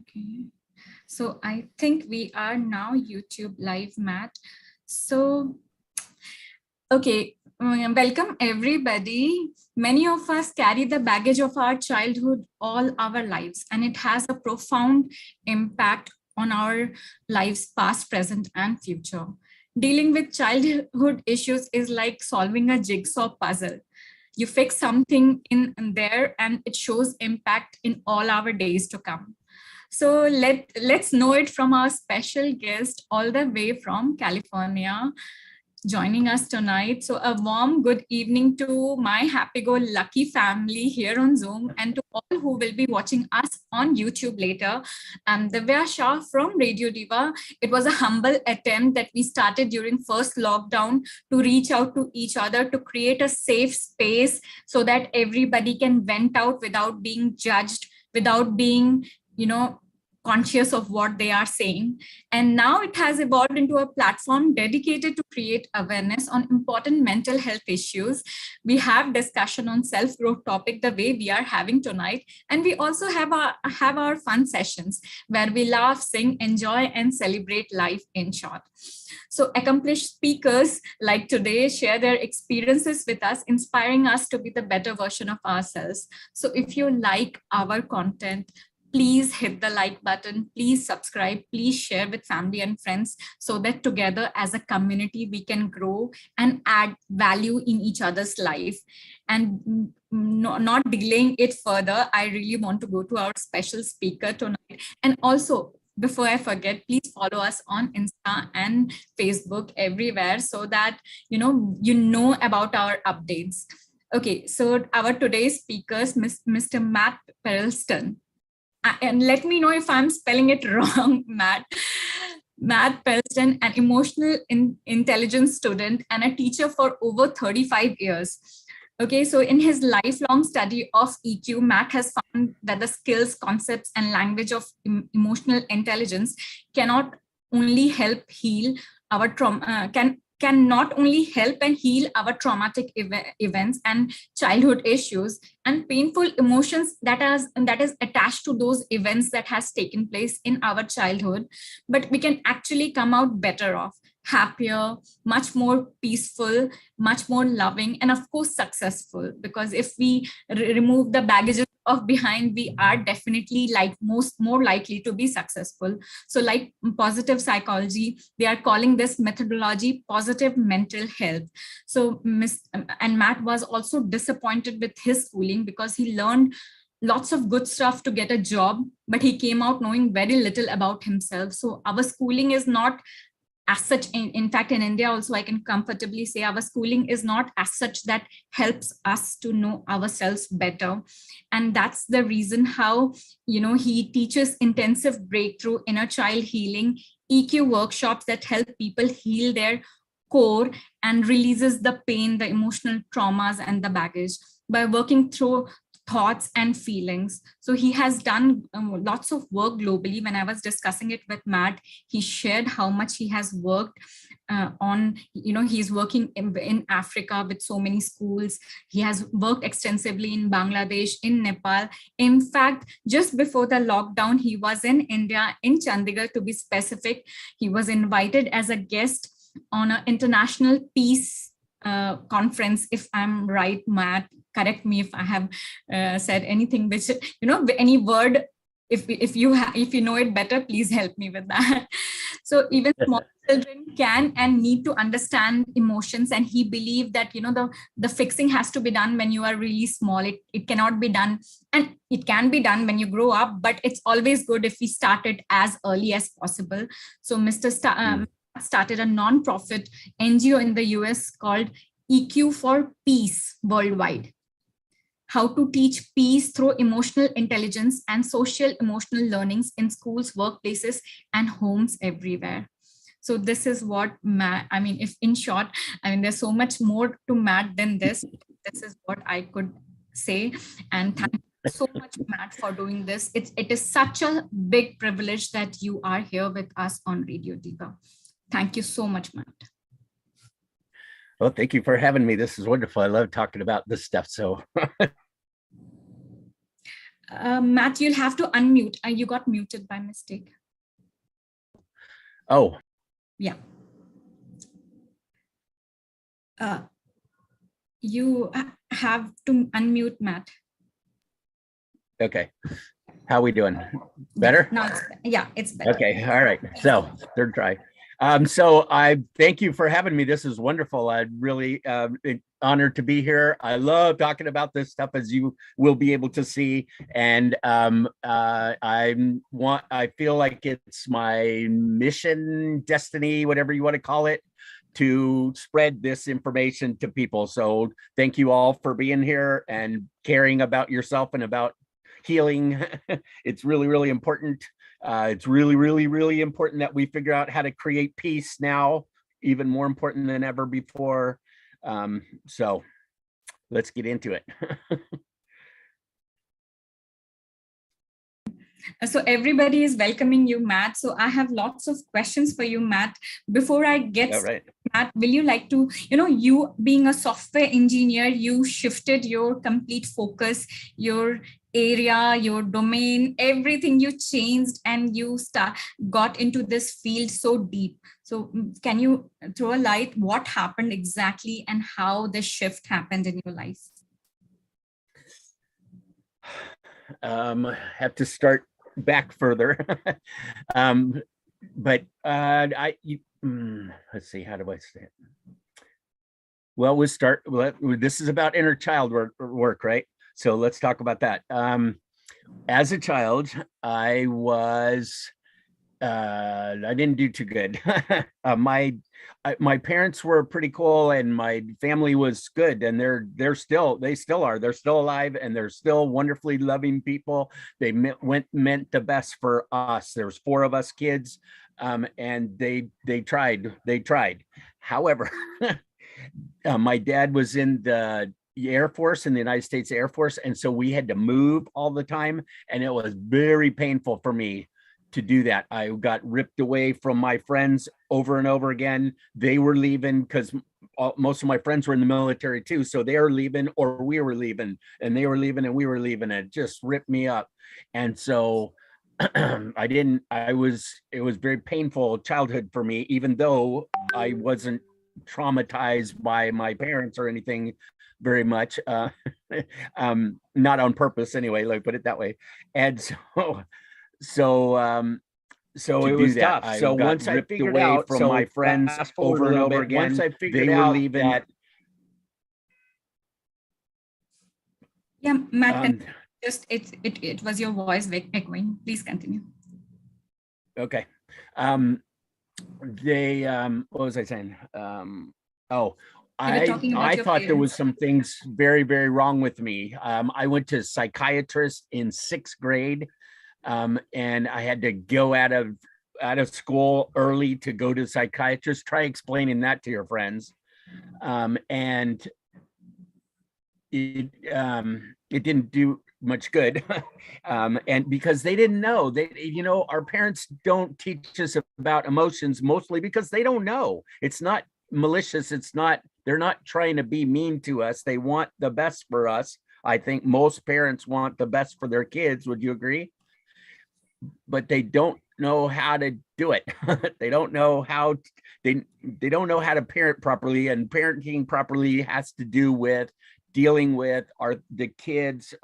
Okay. So I think we are now YouTube live, Matt. So, okay, welcome everybody. Many of us carry the baggage of our childhood all our lives, and it has a profound impact on our lives, past, present, and future. Dealing with childhood issues is like solving a jigsaw puzzle. You fix something in there and it shows impact in all our days to come. So let's know it from our special guest all the way from California joining us tonight. So a warm good evening to my happy-go-lucky family here on Zoom and to all who will be watching us on YouTube later. I'm Divya Shah from Radio Diva. It was a humble attempt that we started during first lockdown to reach out to each other to create a safe space so that everybody can vent out without being judged, without being, conscious of what they are saying. And now it has evolved into a platform dedicated to create awareness on important mental health issues. We have discussion on self-growth topic the way we are having tonight. And we also have our fun sessions where we laugh, sing, enjoy, and celebrate life in short. So accomplished speakers like today share their experiences with us, inspiring us to be the better version of ourselves. So if you like our content, please hit the like button, please subscribe, please share with family and friends so that together as a community, we can grow and add value in each other's life. And not delaying it further, I really want to go to our special speaker tonight. And also, before I forget, please follow us on Insta and Facebook everywhere so that you know about our updates. Okay, so our today's speakers, Mr. Matt Perelstein. And let me know if I'm spelling it wrong, Matt. Matt Perelstein, an emotional intelligence student and a teacher for over 35 years. Okay, so in his lifelong study of EQ, Matt has found that the skills, concepts, and language of emotional intelligence cannot only help heal our trauma, can not only help and heal our traumatic events and childhood issues and painful emotions that is attached to those events that has taken place in our childhood, but we can actually come out better off, happier, much more peaceful, much more loving, and of course successful. Because if we remove the baggages of behind, we are definitely more likely to be successful. So like positive psychology, they are calling this methodology positive mental health. So Matt was also disappointed with his schooling because he learned lots of good stuff to get a job, but he came out knowing very little about himself. So our schooling is not as such, in fact, in India also, I can comfortably say our schooling is not as such that helps us to know ourselves better. And that's the reason how, he teaches intensive breakthrough inner child healing, EQ workshops that help people heal their core and releases the pain, the emotional traumas and the baggage by working through thoughts and feelings. So he has done lots of work globally. When I was discussing it with Matt, he shared how much he has worked on, he's working in Africa with so many schools. He has worked extensively in Bangladesh, in Nepal. In fact, just before the lockdown, he was in India, in Chandigarh to be specific. He was invited as a guest on an international peace conference, if I'm right, Matt. Correct me if I have said anything which, any word, if you know it better, please help me with that. So even small children can and need to understand emotions, and he believed that the fixing has to be done when you are really small. It cannot be done, and it can be done when you grow up, but it's always good if we start it as early as possible. So Mr. Started a non-profit NGO in the US called EQforpeace worldwide. How to teach peace through emotional intelligence and social emotional learnings in schools, workplaces, and homes everywhere. So this is what Matt, if in short, there's so much more to Matt than this. This is what I could say. And thank you so much, Matt, for doing this. It is such a big privilege that you are here with us on Radio Diva. Thank you so much, Matt. Well, thank you for having me. This is wonderful. I love talking about this stuff. So Matt, you'll have to unmute. You got muted by mistake. Oh, yeah. You have to unmute, Matt. okay. How we doing? Better? Yeah, it's better. Okay, all right. So third try. So I thank you for having me. This is wonderful. I'm really honored to be here. I love talking about this stuff, as you will be able to see. And I feel like it's my mission, destiny, whatever you want to call it, to spread this information to people. So thank you all for being here and caring about yourself and about healing. It's really, really important. It's really, really, really important that we figure out how to create peace now, even more important than ever before. So let's get into it. So everybody is welcoming you, Matt. So I have lots of questions for you, Matt. Before I get started, Matt, will you like to, you being a software engineer, you shifted your complete focus, your area, your domain, everything you changed, and you got into this field so deep. So can you throw a light what happened exactly and how the shift happened in your life? Have to start back further. But let's see, how do I say it? Well, this is about inner child work, right? So let's talk about that. As a child, I didn't do too good. My parents were pretty cool, and my family was good, and they still are. They're still alive, and they're still wonderfully loving people. They meant the best for us. There's 4 of us kids, and they tried. However, my dad was in the Air Force, in the United States Air Force, and so we had to move all the time, and it was very painful for me to do that. I got ripped away from my friends over and over again. They were leaving because most of my friends were in the military too, so they were leaving, or we were leaving, and they were leaving and we were leaving. It just ripped me up. And so it was very painful childhood for me, even though I wasn't traumatized by my parents or anything very much, not on purpose anyway, like put it that way. And so it was tough. So once I figured out from my friends over and over again, once I figured they were leaving that. Yeah, Matt, it was your voice echoing. Please continue. Okay. What was I saying? I thought there was some things very, very wrong with me. I went to a psychiatrist in 6th grade, and I had to go out of school early to go to a psychiatrist. Try explaining that to your friends. And it didn't do much good. And because they didn't know, our parents don't teach us about emotions, mostly because they don't know. It's not malicious. They're not trying to be mean to us. They want the best for us. I think most parents want the best for their kids. Would you agree? But they don't know how to do it. They don't know how they don't know how to parent properly, and parenting properly has to do with dealing with our kids'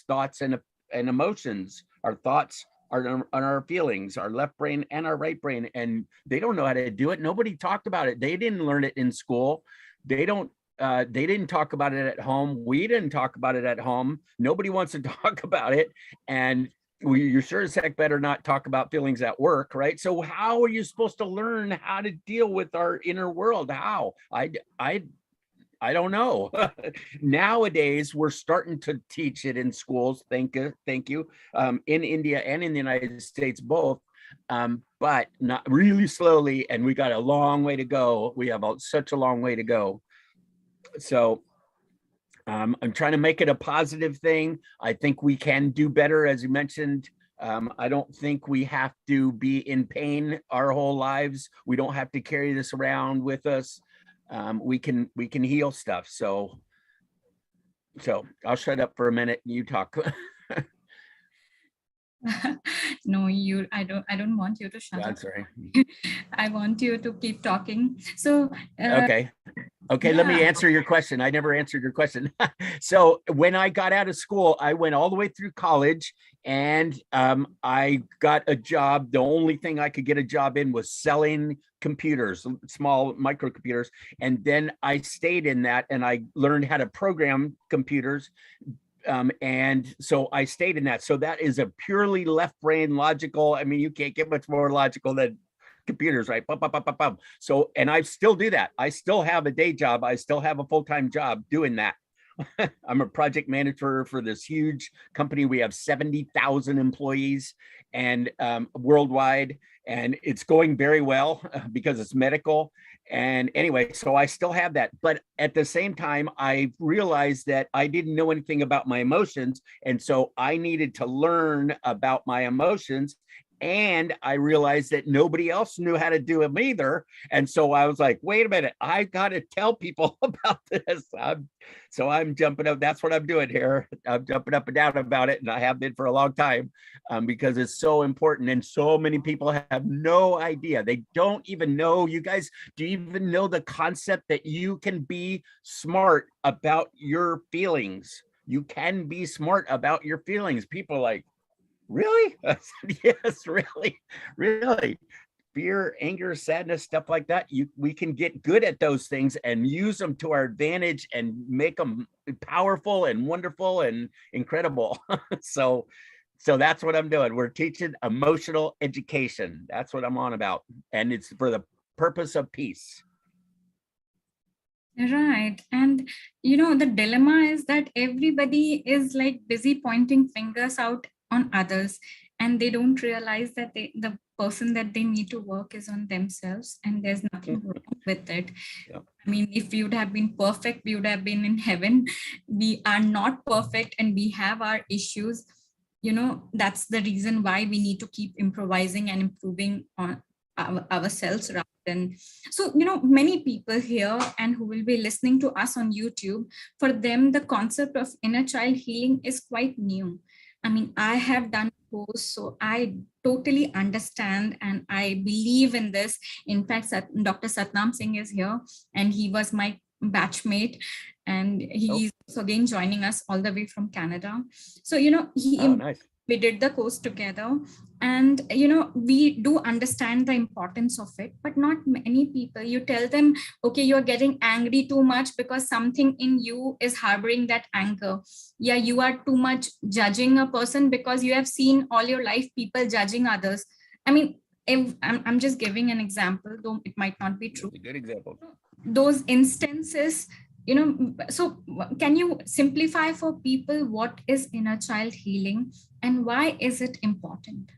thoughts and emotions, our thoughts, our feelings, our left brain and our right brain. And they don't know how to do it. Nobody talked about it. They didn't learn it in school. They didn't talk about it at home. We didn't talk about it at home. Nobody wants to talk about it. And you sure as heck better not talk about feelings at work, right? So how are you supposed to learn how to deal with our inner world? How? I don't know. Nowadays, we're starting to teach it in schools. Thank you. In India and in the United States, both, but not really slowly. And we got a long way to go. We have such a long way to go. So I'm trying to make it a positive thing. I think we can do better, as you mentioned. I don't think we have to be in pain our whole lives. We don't have to carry this around with us. We can heal stuff. So I'll shut up for a minute and you talk. No, I don't want you to shut up. I'm sorry. I want you to keep talking. So, Okay. Okay, let me yeah. answer your question. I never answered your question. So when I got out of school, I went all the way through college, and I got a job. The only thing I could get a job in was selling computers, small microcomputers. And then I stayed in that, and I learned how to program computers. And so I stayed in that. So that is a purely left brain logical. I mean, you can't get much more logical than computers, right? Bum, bum, bum, bum, bum. So, and I still do that. I still have a day job. I still have a full-time job doing that. I'm a project manager for this huge company. We have 70,000 employees and worldwide, and it's going very well because it's medical. And anyway, so I still have that. But at the same time, I realized that I didn't know anything about my emotions. And so I needed to learn about my emotions. And I realized that nobody else knew how to do them either. And so I was like, wait a minute, I got to tell people about this. So I'm jumping up. That's what I'm doing here. I'm jumping up and down about it. And I have been for a long time because it's so important. And so many people have no idea. They don't even know. You guys, do you even know the concept that you can be smart about your feelings? You can be smart about your feelings. People are like, really? I said, yes, really, really. Fear, anger, sadness, stuff like that. We can get good at those things and use them to our advantage and make them powerful and wonderful and incredible. so that's what I'm doing. We're teaching emotional education. That's what I'm on about. And it's for the purpose of peace. Right. And the dilemma is that everybody is like busy pointing fingers out on others, and they don't realize that the person that they need to work is on themselves, and there's nothing wrong with it. Yeah. I mean, if we would have been perfect, we would have been in heaven. We are not perfect and we have our issues. That's the reason why we need to keep improvising and improving on ourselves rather than. So, many people here and who will be listening to us on YouTube, for them, the concept of inner child healing is quite new. I mean, I have done course, so I totally understand and I believe in this. In fact, Dr. Satnam Singh is here, and he was my batchmate, and he's also again joining us all the way from Canada. So, Nice. we did the course together, and we do understand the importance of it, but not many people. You tell them, okay, you're getting angry too much because something in you is harboring that anger. Yeah, you are too much judging a person because you have seen all your life people judging others. I mean, if I'm just giving an example, though it might not be true. That's a good example. Those instances, so can you simplify for people what is inner child healing and why is it important?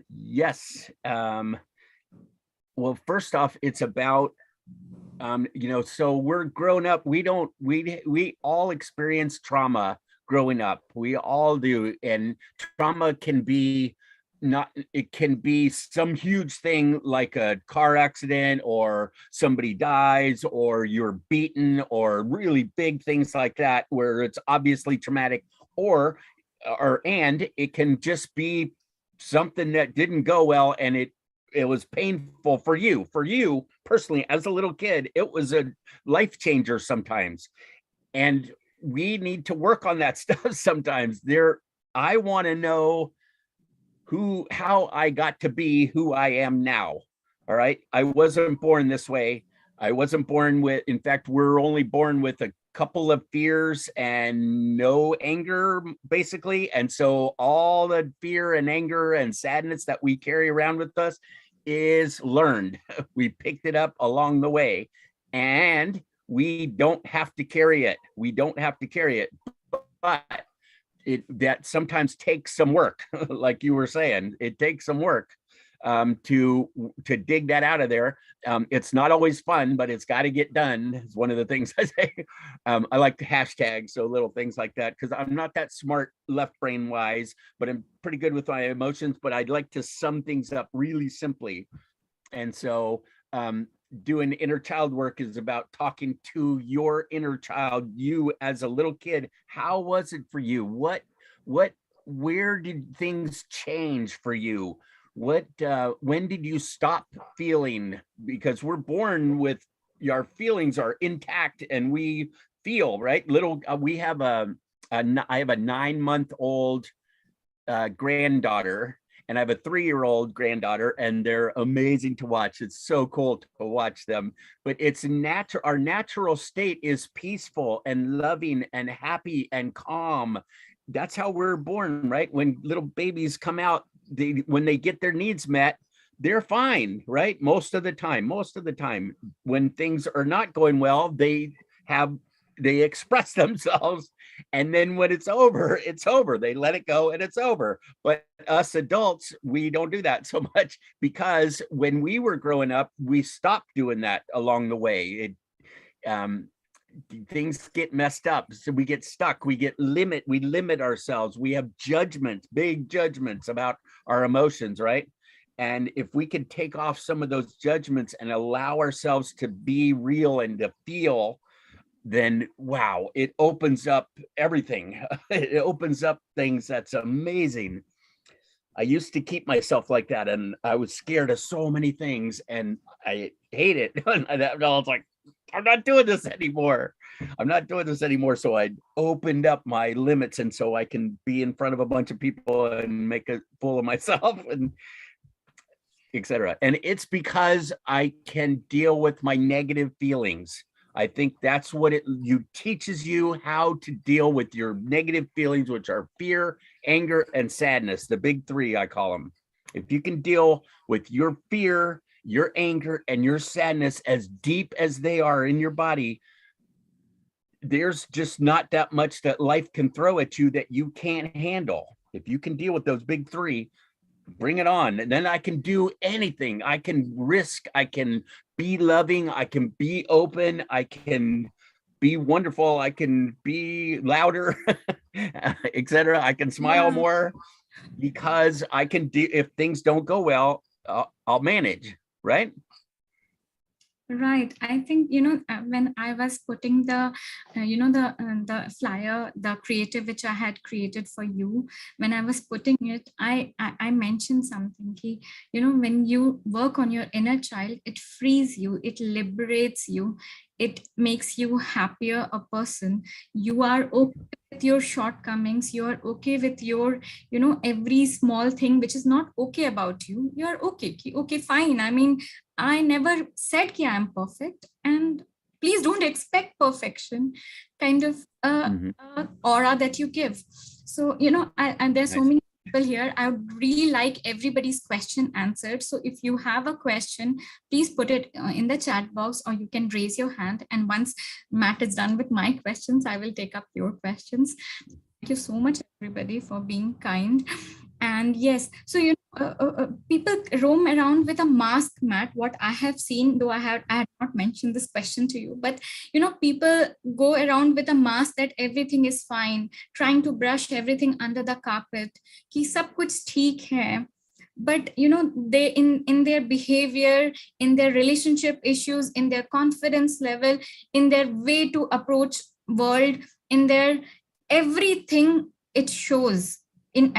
Yes. Well, first off, it's about so we're grown up. We all experience trauma growing up. We all do. And trauma can be it can be some huge thing like a car accident, or somebody dies, or you're beaten, or really big things like that where it's obviously traumatic, and it can just be something that didn't go well, and it was painful for you personally as a little kid. It was a life changer sometimes, and we need to work on that stuff sometimes. I want to know how I got to be who I am now. All right, I wasn't born this way. I wasn't born with, in fact, we're only born with a couple of fears and no anger, basically. And so all the fear and anger and sadness that we carry around with us is learned. We picked it up along the way, and we don't have to carry it. We don't have to carry it, but that sometimes takes some work. Like you were saying, it takes some work to dig that out of there. It's not always fun, but it's got to get done. It's one of the things I say. I like the hashtag, so little things like that, because I'm not that smart left brain wise, but I'm pretty good with my emotions. But I'd like to sum things up really simply. And so doing inner child work is about talking to your inner child, you as a little kid. How was it for you? What where did things change for you? What when did you stop feeling? Because we're born with, our feelings are intact and we feel, right? Little we have I have a 9-month-old granddaughter, and I have a 3-year-old granddaughter, and they're amazing to watch. It's so cool to watch them. But it's natural. Our natural state is peaceful and loving and happy and calm. That's how we're born, right? When little babies come out, when they get their needs met, they're fine, right? Most of the time, when things are not going well, they express themselves, and then when it's over, they let it go and it's over. But us adults, we don't do that so much, because when we were growing up, we stopped doing that along the way. Things get messed up, so we get stuck, we limit ourselves, we have judgments, big judgments about our emotions, right? And if we could take off some of those judgments and allow ourselves to be real and to feel, then wow, it opens up everything. It opens up things that's amazing. I used to keep myself like that, and I was scared of so many things, and I hate it. And I was like, I'm not doing this anymore. So I opened up my limits, and so I can be in front of a bunch of people and make a fool of myself, and etc. And it's because I can deal with my negative feelings. I think that's what it teaches you, how to deal with your negative feelings, which are fear, anger, and sadness. The big three, I call them. If you can deal with your fear, your anger, and your sadness as deep as they are in your body, there's just not that much that life can throw at you that you can't handle. If you can deal with those big three, bring it on. And then I can do anything. I can risk, I can be loving, I can be open, I can be wonderful, I can be louder, etc. I can smile more, because I can do, if things don't go well, I'll manage, right? Right. I think, when I was putting the flyer, the creative which I had created for you, when I was putting it, I mentioned something. When you work on your inner child, it frees you, it liberates you, it makes you happier a person. You are okay with your shortcomings. You are okay with your, every small thing which is not okay about you. You are okay. Okay, fine. I mean, I never said that I'm perfect, and please don't expect perfection, kind of aura that you give. So, and there's so many people here. I would really like everybody's question answered. So if you have a question, please put it in the chat box, or you can raise your hand. And once Matt is done with my questions, I will take up your questions. Thank you so much, everybody, for being kind. And yes, so people roam around with a mask, Matt. What I have seen, though I had not mentioned this question to you, but people go around with a mask that everything is fine, trying to brush everything under the carpet. कि सब कुछ ठीक है. But they in their behavior, in their relationship issues, in their confidence level, in their way to approach world, in their everything, it shows in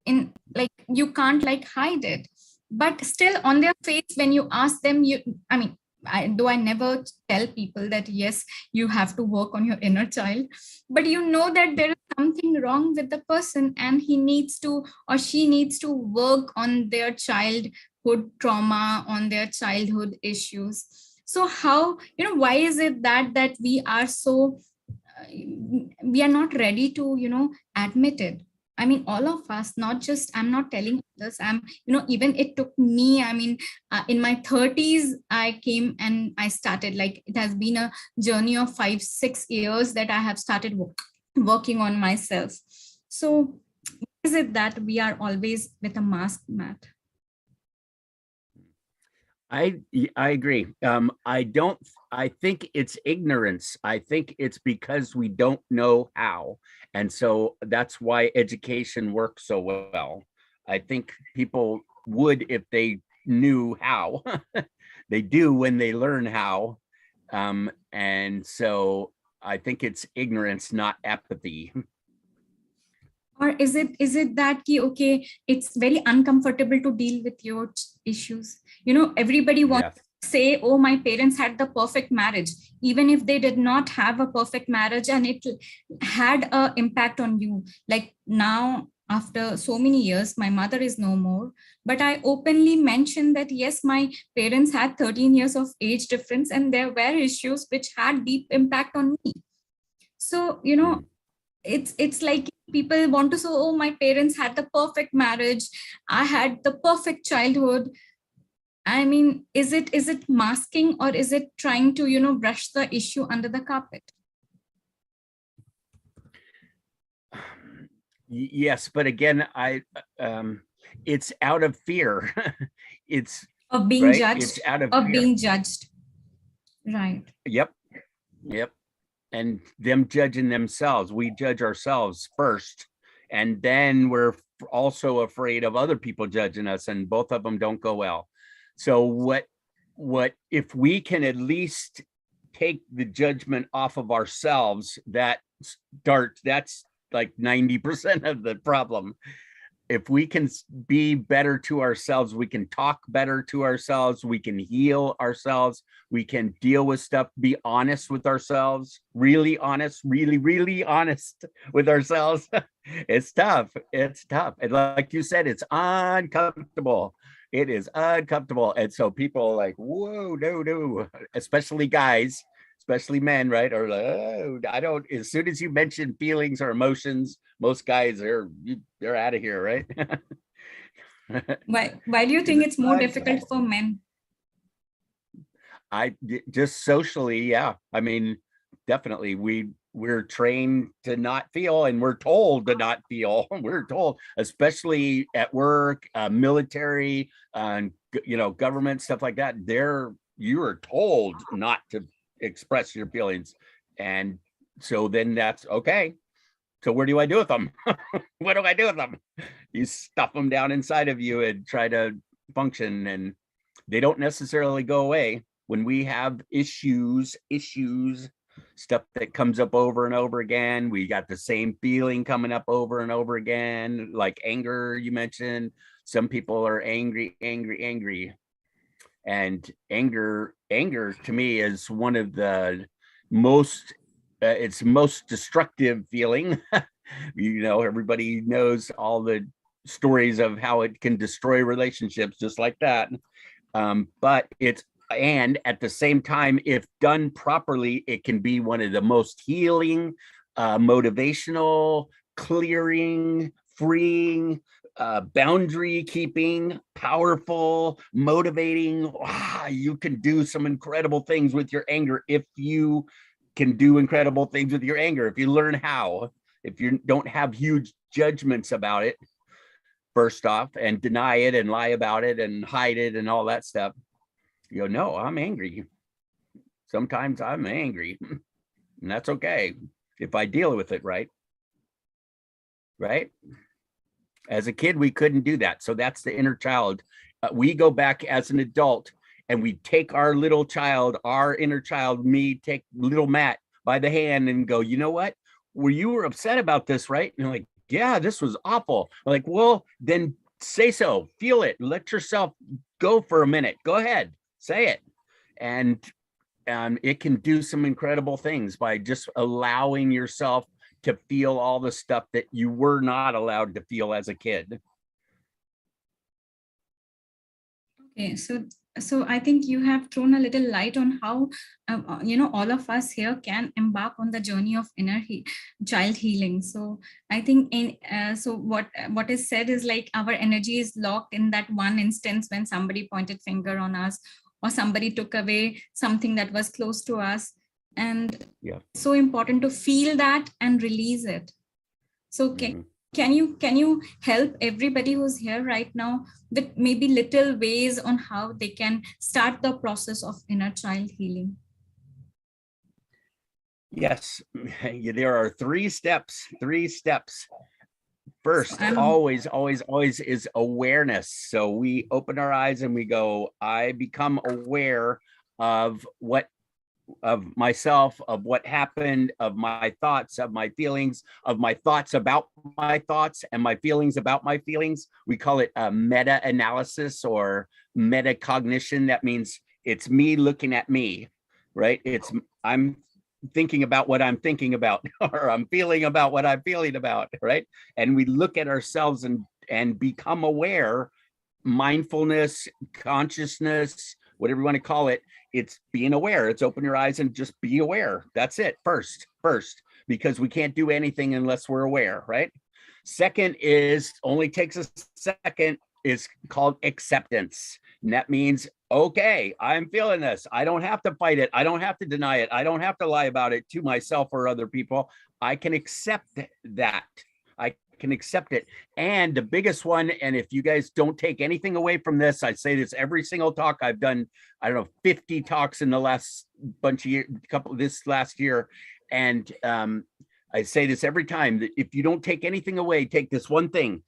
in, like, you can't like hide it, but still on their face when you ask them, though I never tell people that yes, you have to work on your inner child, but that there is something wrong with the person, and he needs to, or she needs to, work on their childhood trauma, on their childhood issues. So how, why is it that we are so we are not ready to admit it? I mean, all of us, not just, I'm not telling others, I'm, even it took me, in my 30s, I came and I started, like, it has been a journey of 5-6 years that I have started working on myself. So is it that we are always with a mask, Matt? I agree. I think it's ignorance. I think it's because we don't know how. And so that's why education works so well. I think people would if they knew how. They do when they learn how. And so I think it's ignorance, not apathy. Or is it that okay, it's very uncomfortable to deal with your issues? Everybody wants Yes. to say, oh, my parents had the perfect marriage, even if they did not have a perfect marriage and it had an impact on you. Like now, after so many years, my mother is no more, but I openly mentioned that yes, my parents had 13 years of age difference and there were issues which had deep impact on me. So it's like people want to say, oh, my parents had the perfect marriage, I had the perfect childhood. I mean, is it masking, or is it trying to brush the issue under the carpet? Yes, but again, it's out of fear. It's Of being right. judged, It's out of of fear. being judged, right? Yep. And them judging themselves. We judge ourselves first, and then we're also afraid of other people judging us, and both of them don't go well. So what if we can at least take the judgment off of ourselves, that's like 90% of the problem. If we can be better to ourselves, we can talk better to ourselves, we can heal ourselves, we can deal with stuff, be honest with ourselves, really honest, really honest with ourselves. It's tough. And like you said, it's uncomfortable. It is uncomfortable. And so people are like, whoa, no, especially guys, especially men, right? Or like, oh, I don't, as soon as you mention feelings or emotions, most guys they're out of here, right? Why do you think it's more difficult for men? I just socially, yeah. I mean, definitely we're trained to not feel, and we're told to not feel. We're told, especially at work, military, government, stuff like that. You are told not to express your feelings. And so then that's okay. So where do I do with them? What do I do with them? You stuff them down inside of you and try to function, and they don't necessarily go away. When we have issues, stuff that comes up over and over again, we got the same feeling coming up over and over again, like anger, you mentioned. Some people are angry. And anger to me is one of the most it's most destructive feeling. Everybody knows all the stories of how it can destroy relationships just like that. But and at the same time, if done properly, it can be one of the most healing, motivational, clearing, freeing, boundary keeping, powerful, motivating. You can do some incredible things with your anger if you can do incredible things with your anger, if you learn how, if you don't have huge judgments about it first off, and deny it and lie about it and hide it and all that stuff. No, I'm angry. Sometimes I'm angry, and that's okay if I deal with it right. As a kid, we couldn't do that. So that's the inner child. We go back as an adult and we take our little child, our inner child, me, take little Matt by the hand and go, you know what? You were upset about this, right? And you're like, yeah, this was awful. I'm like, well, then say so, feel it, let yourself go for a minute. Go ahead, say it. And it can do some incredible things by just allowing yourself to feel all the stuff that you were not allowed to feel as a kid. Okay, so I think you have thrown a little light on how all of us here can embark on the journey of child healing. So I think so what is said is like our energy is locked in that one instance when somebody pointed finger on us or somebody took away something that was close to us, and so important to feel that and release it. So can you help everybody who's here right now with maybe little ways on how they can start the process of inner child healing? Yes, there are three steps. First, always is awareness. So we open our eyes and we go, I become aware of myself, of what happened, of my thoughts, of my feelings, of my thoughts about my thoughts, and my feelings about my feelings. We call it a meta-analysis or metacognition. That means it's me looking at me, right? I'm thinking about what I'm thinking about, or I'm feeling about what I'm feeling about, right? And we look at ourselves and become aware. Mindfulness, consciousness, whatever you want to call it, it's being aware. It's open your eyes and just be aware. That's it. First, because we can't do anything unless we're aware, right? Second is, only takes a second, is called acceptance. And that means, okay, I'm feeling this. I don't have to fight it. I don't have to deny it. I don't have to lie about it to myself or other people. I can accept that. I can accept it. And the biggest one, and if you guys don't take anything away from this, I say this every single talk I've done. I don't know, 50 talks in the last bunch of years, this last year. And I say this every time, that if you don't take anything away, take this one thing.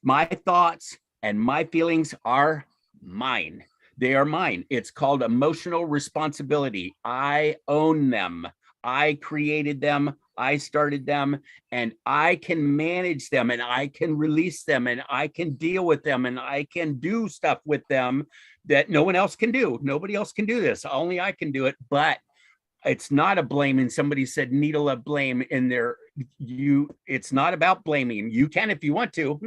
My thoughts and my feelings are mine. They are mine. It's called emotional responsibility. I own them. I created them. I started them, and I can manage them, and I can release them, and I can deal with them, and I can do stuff with them that no one else can do. Nobody else can do this. Only I can do it. But it's not a blame. And somebody said needle of blame in there. It's not about blaming. You can if you want to.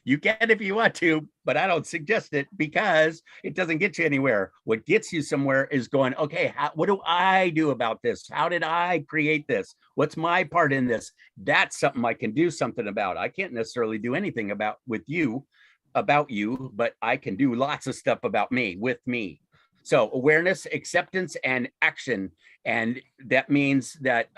You can if you want to, but I don't suggest it because it doesn't get you anywhere. What gets you somewhere is going, okay, what do I do about this? How did I create this? What's my part in this? That's something I can do something about. I can't necessarily do anything about you, but I can do lots of stuff about me, with me. So awareness, acceptance, and action. And that means that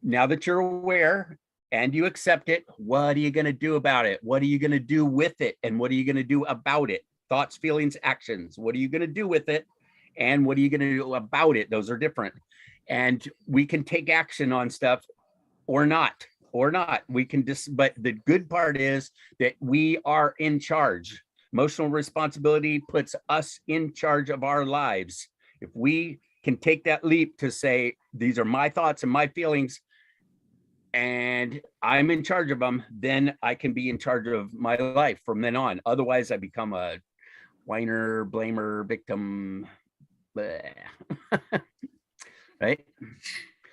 now that you're aware, and you accept it, what are you going to do about it? What are you going to do with it? And what are you going to do about it? Thoughts, feelings, actions. What are you going to do with it? And what are you going to do about it? Those are different. And we can take action on stuff or not. We can but the good part is that we are in charge. Emotional responsibility puts us in charge of our lives. If we can take that leap to say, these are my thoughts and my feelings, and I'm in charge of them, then I can be in charge of my life from then on. Otherwise, I become a whiner, blamer, victim. Right?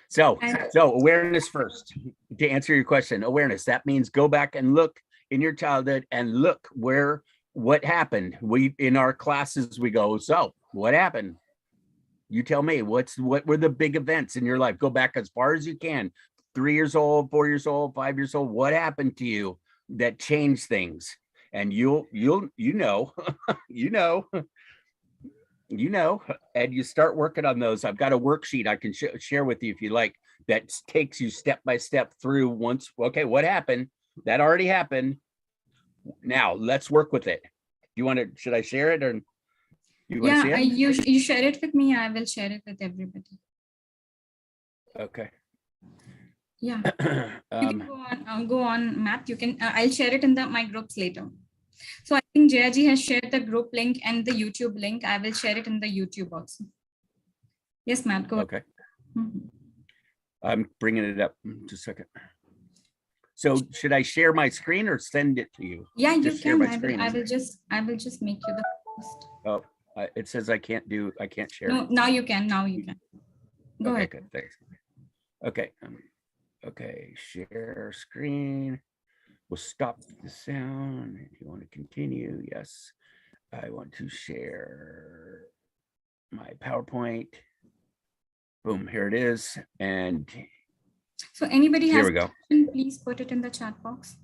So awareness first. To answer your question, awareness, that means go back and look in your childhood and look what happened. In our classes, we go, so what happened? You tell me, what were the big events in your life? Go back as far as you can. 3 years old, 4 years old, 5 years old, what happened to you that changed things? And you'll know, and you start working on those. I've got a worksheet I can share with you if you like, that takes you step by step through once. Okay, what happened? That already happened. Now let's work with it. Should I share it, or you want to see it? You share it with me. I will share it with everybody. Okay. Yeah, you can go on, Matt. You can. I'll share it in my groups later. So I think Jayaji has shared the group link and the YouTube link. I will share it in the YouTube also. Yes, Matt. Go. Okay. I'm bringing it up. Just a second. So should I share my screen or send it to you? Yeah, you can. I will just make you the host. Oh, it says I can't share. No, now you can. Go ahead. Good. Thanks. Okay. Okay, share screen. We'll stop the sound. If you want to continue, yes. I want to share my PowerPoint. Boom, here it is. And so anybody has here we go. Question, please put it in the chat box.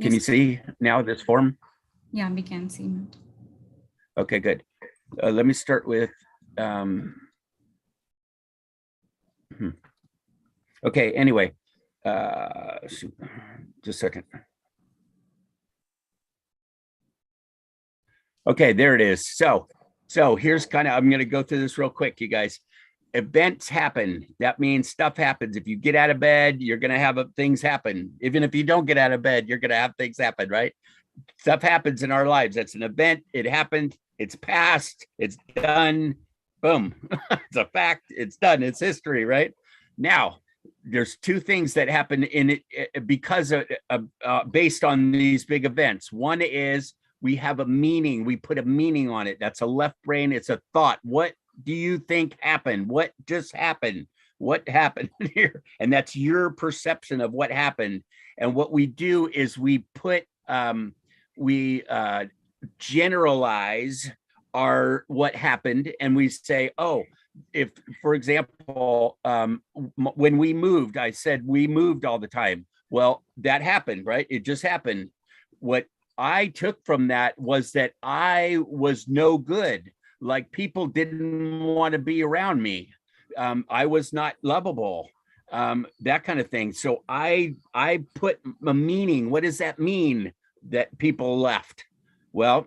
Can you see now this form? Yeah, we can see it. Okay, good. Let me start with okay, anyway, just a second. Okay, there it is. So here's I'm going to go through this real quick, you guys. events happen. That means stuff happens. If you get out of bed, you're going to have things happen. Even if you don't get out of bed, you're going to have things happen, right? Stuff happens in our lives. That's an event. It happened. It's past. It's done. Boom. It's a fact. It's done. It's history, right? Now, there's two things that happen in it because of based on these big events. One is we have a meaning. We put a meaning on it. That's a left brain. It's a thought. What do you think happened? What just happened? What happened here? And that's your perception of what happened. And what we do is we put we generalize our what happened, and we say, oh, if, for example, when we moved, I said we moved all the time. Well, that happened, right? It just happened. What I took from that was that I was no good. Like, people didn't want to be around me. I was not lovable, that kind of thing. So I put a meaning. What does that mean that people left? Well,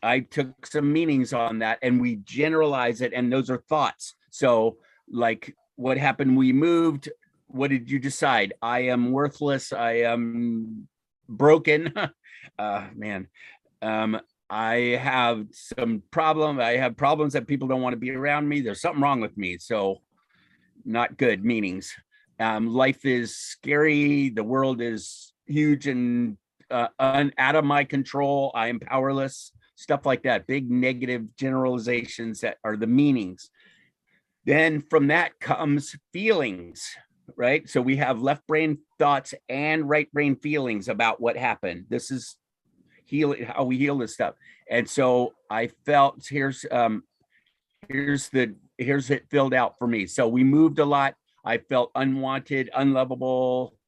I took some meanings on that, and we generalize it, and those are thoughts. So, like, what happened? We moved. What did you decide? I am worthless. I am broken. Man, I have some problem. I have problems that people don't want to be around me. There's something wrong with me. So, not good meanings. Life is scary. The world is huge and out of my control. I am powerless. Stuff like that. Big negative generalizations that are the meanings. Then from that comes feelings, right? So we have left brain thoughts and right brain feelings about what happened. This is how we heal this stuff. And so I felt here's it filled out for me. So we moved a lot. I felt unwanted, unlovable.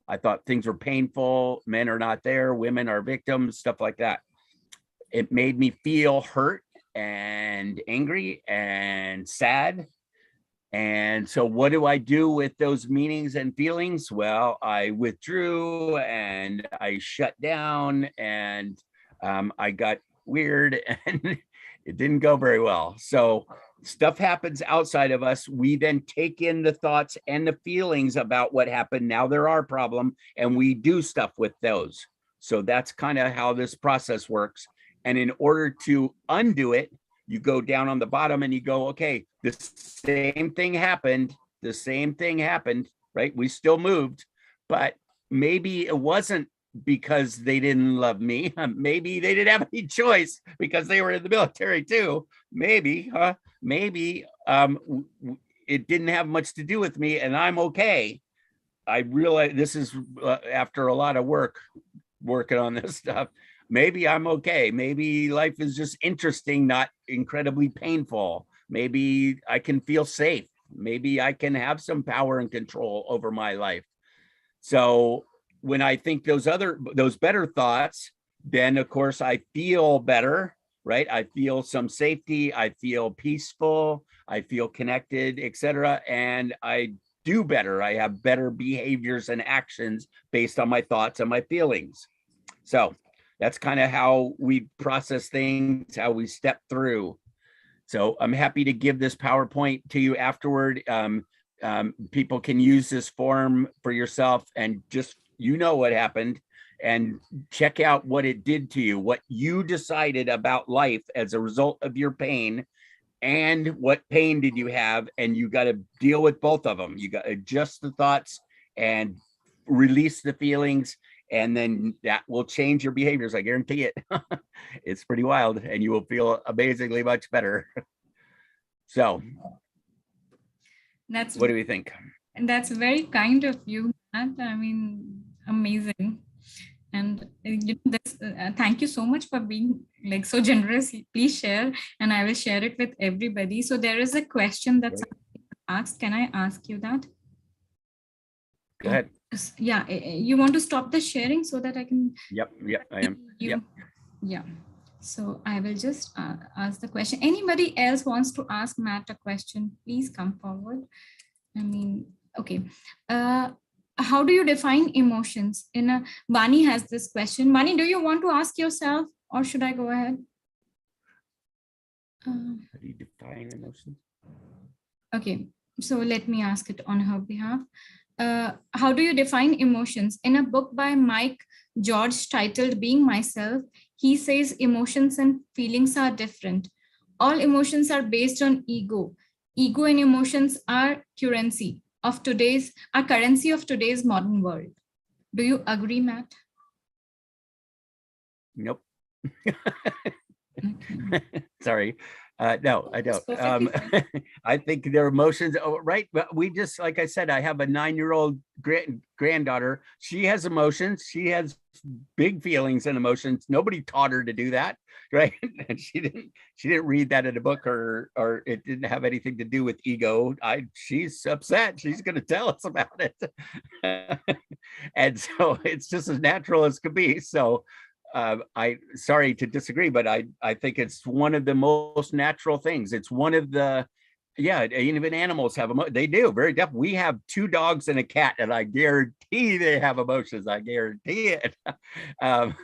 I thought things were painful. Men are not there. Women are victims, stuff like that. It made me feel hurt and angry and sad. And so what do I do with those meanings and feelings? Well, I withdrew and I shut down, and I got weird, and it didn't go very well. So stuff happens outside of us. We then take in the thoughts and the feelings about what happened. Now they're our problem, and we do stuff with those. So that's kind of how this process works. And in order to undo it, you go down on the bottom and you go, okay, the same thing happened. The same thing happened, right? We still moved, but maybe it wasn't because they didn't love me. Maybe they didn't have any choice because they were in the military too. Maybe, maybe it didn't have much to do with me, and I'm okay. I realize this is after a lot of working on this stuff. Maybe I'm okay. Maybe life is just interesting, not incredibly painful. Maybe I can feel safe. Maybe I can have some power and control over my life. So when I think those better thoughts, then of course I feel better, right? I feel some safety. I feel peaceful. I feel connected, etc. And I do better. I have better behaviors and actions based on my thoughts and my feelings. So that's kind of how we process things, how we step through. So I'm happy to give this PowerPoint to you afterward. People can use this form for yourself and just, what happened, and check out what it did to you, what you decided about life as a result of your pain, and what pain did you have. And you got to deal with both of them. You got to adjust the thoughts and release the feelings. And then that will change your behaviors. I guarantee it. It's pretty wild, and you will feel amazingly much better. So what do we think? And that's very kind of you, Matt. I mean, amazing. And thank you so much for being like so generous. Please share, and I will share it with everybody. So there is a question that's asked. Can I ask you that? Go ahead. Yeah, you want to stop the sharing so that I can? Yep, I am. Yeah. So I will just ask the question. Anybody else wants to ask Matt a question? Please come forward. I mean, okay. How do you define emotions? Vani has this question. Vani, do you want to ask yourself, or should I go ahead? How do you define emotions? Okay, so let me ask it on her behalf. How do you define emotions? In a book by Mike George titled Being Myself, he says emotions and feelings are different. All emotions are based on ego. Ego and emotions are currency of today's modern world. Do you agree, Matt? Nope. Okay. Sorry. No, I It's don't. perfectly fine. I think their emotions, oh, right? But we just, like I said, I have a 9-year-old granddaughter. She has emotions. She has big feelings and emotions. Nobody taught her to do that, right? And she didn't read that in a book, or it didn't have anything to do with ego. She's upset. She's going to tell us about it. And so it's just as natural as could be. So I sorry to disagree, but I think it's one of the most natural things. It's one of the, yeah, even animals have they do very definitely. We have 2 dogs and a cat, and I guarantee they have emotions. I guarantee it. um,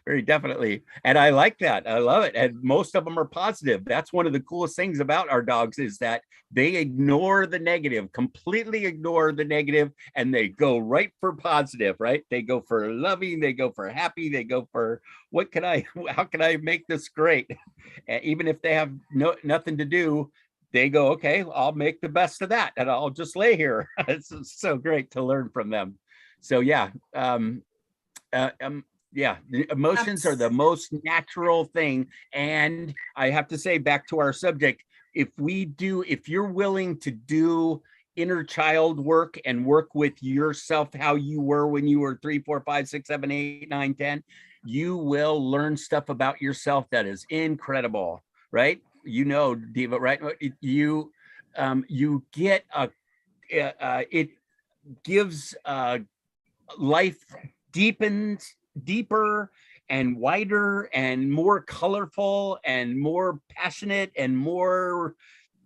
very definitely. And I like that. I love it. And most of them are positive. That's one of the coolest things about our dogs, is that they ignore the negative, completely ignore the negative, and they go right for positive, right? They go for loving, they go for happy, they go for how can I make this great? Even if they have nothing to do, they go, okay, I'll make the best of that, and I'll just lay here. It's so great to learn from them. So yeah, yeah, the emotions are the most natural thing. And I have to say, back to our subject, if you're willing to do inner child work and work with yourself, how you were when you were 3, 4, 5, 6, 7, 8, 9, 10, you will learn stuff about yourself that is incredible, right? Diva, right? You get it gives life deeper and wider and more colorful and more passionate and more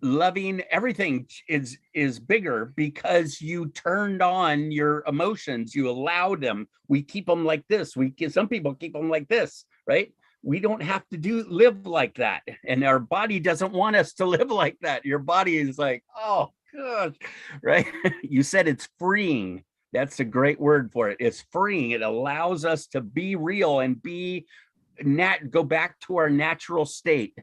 loving. Everything is bigger because you turned on your emotions. You allowed them. We keep them like this. Some people keep them like this, right? We don't have to live like that, and our body doesn't want us to live like that. Your body is like, oh gosh, right? You said it's freeing. That's a great word for it. It's freeing. It allows us to be real and go back to our natural state.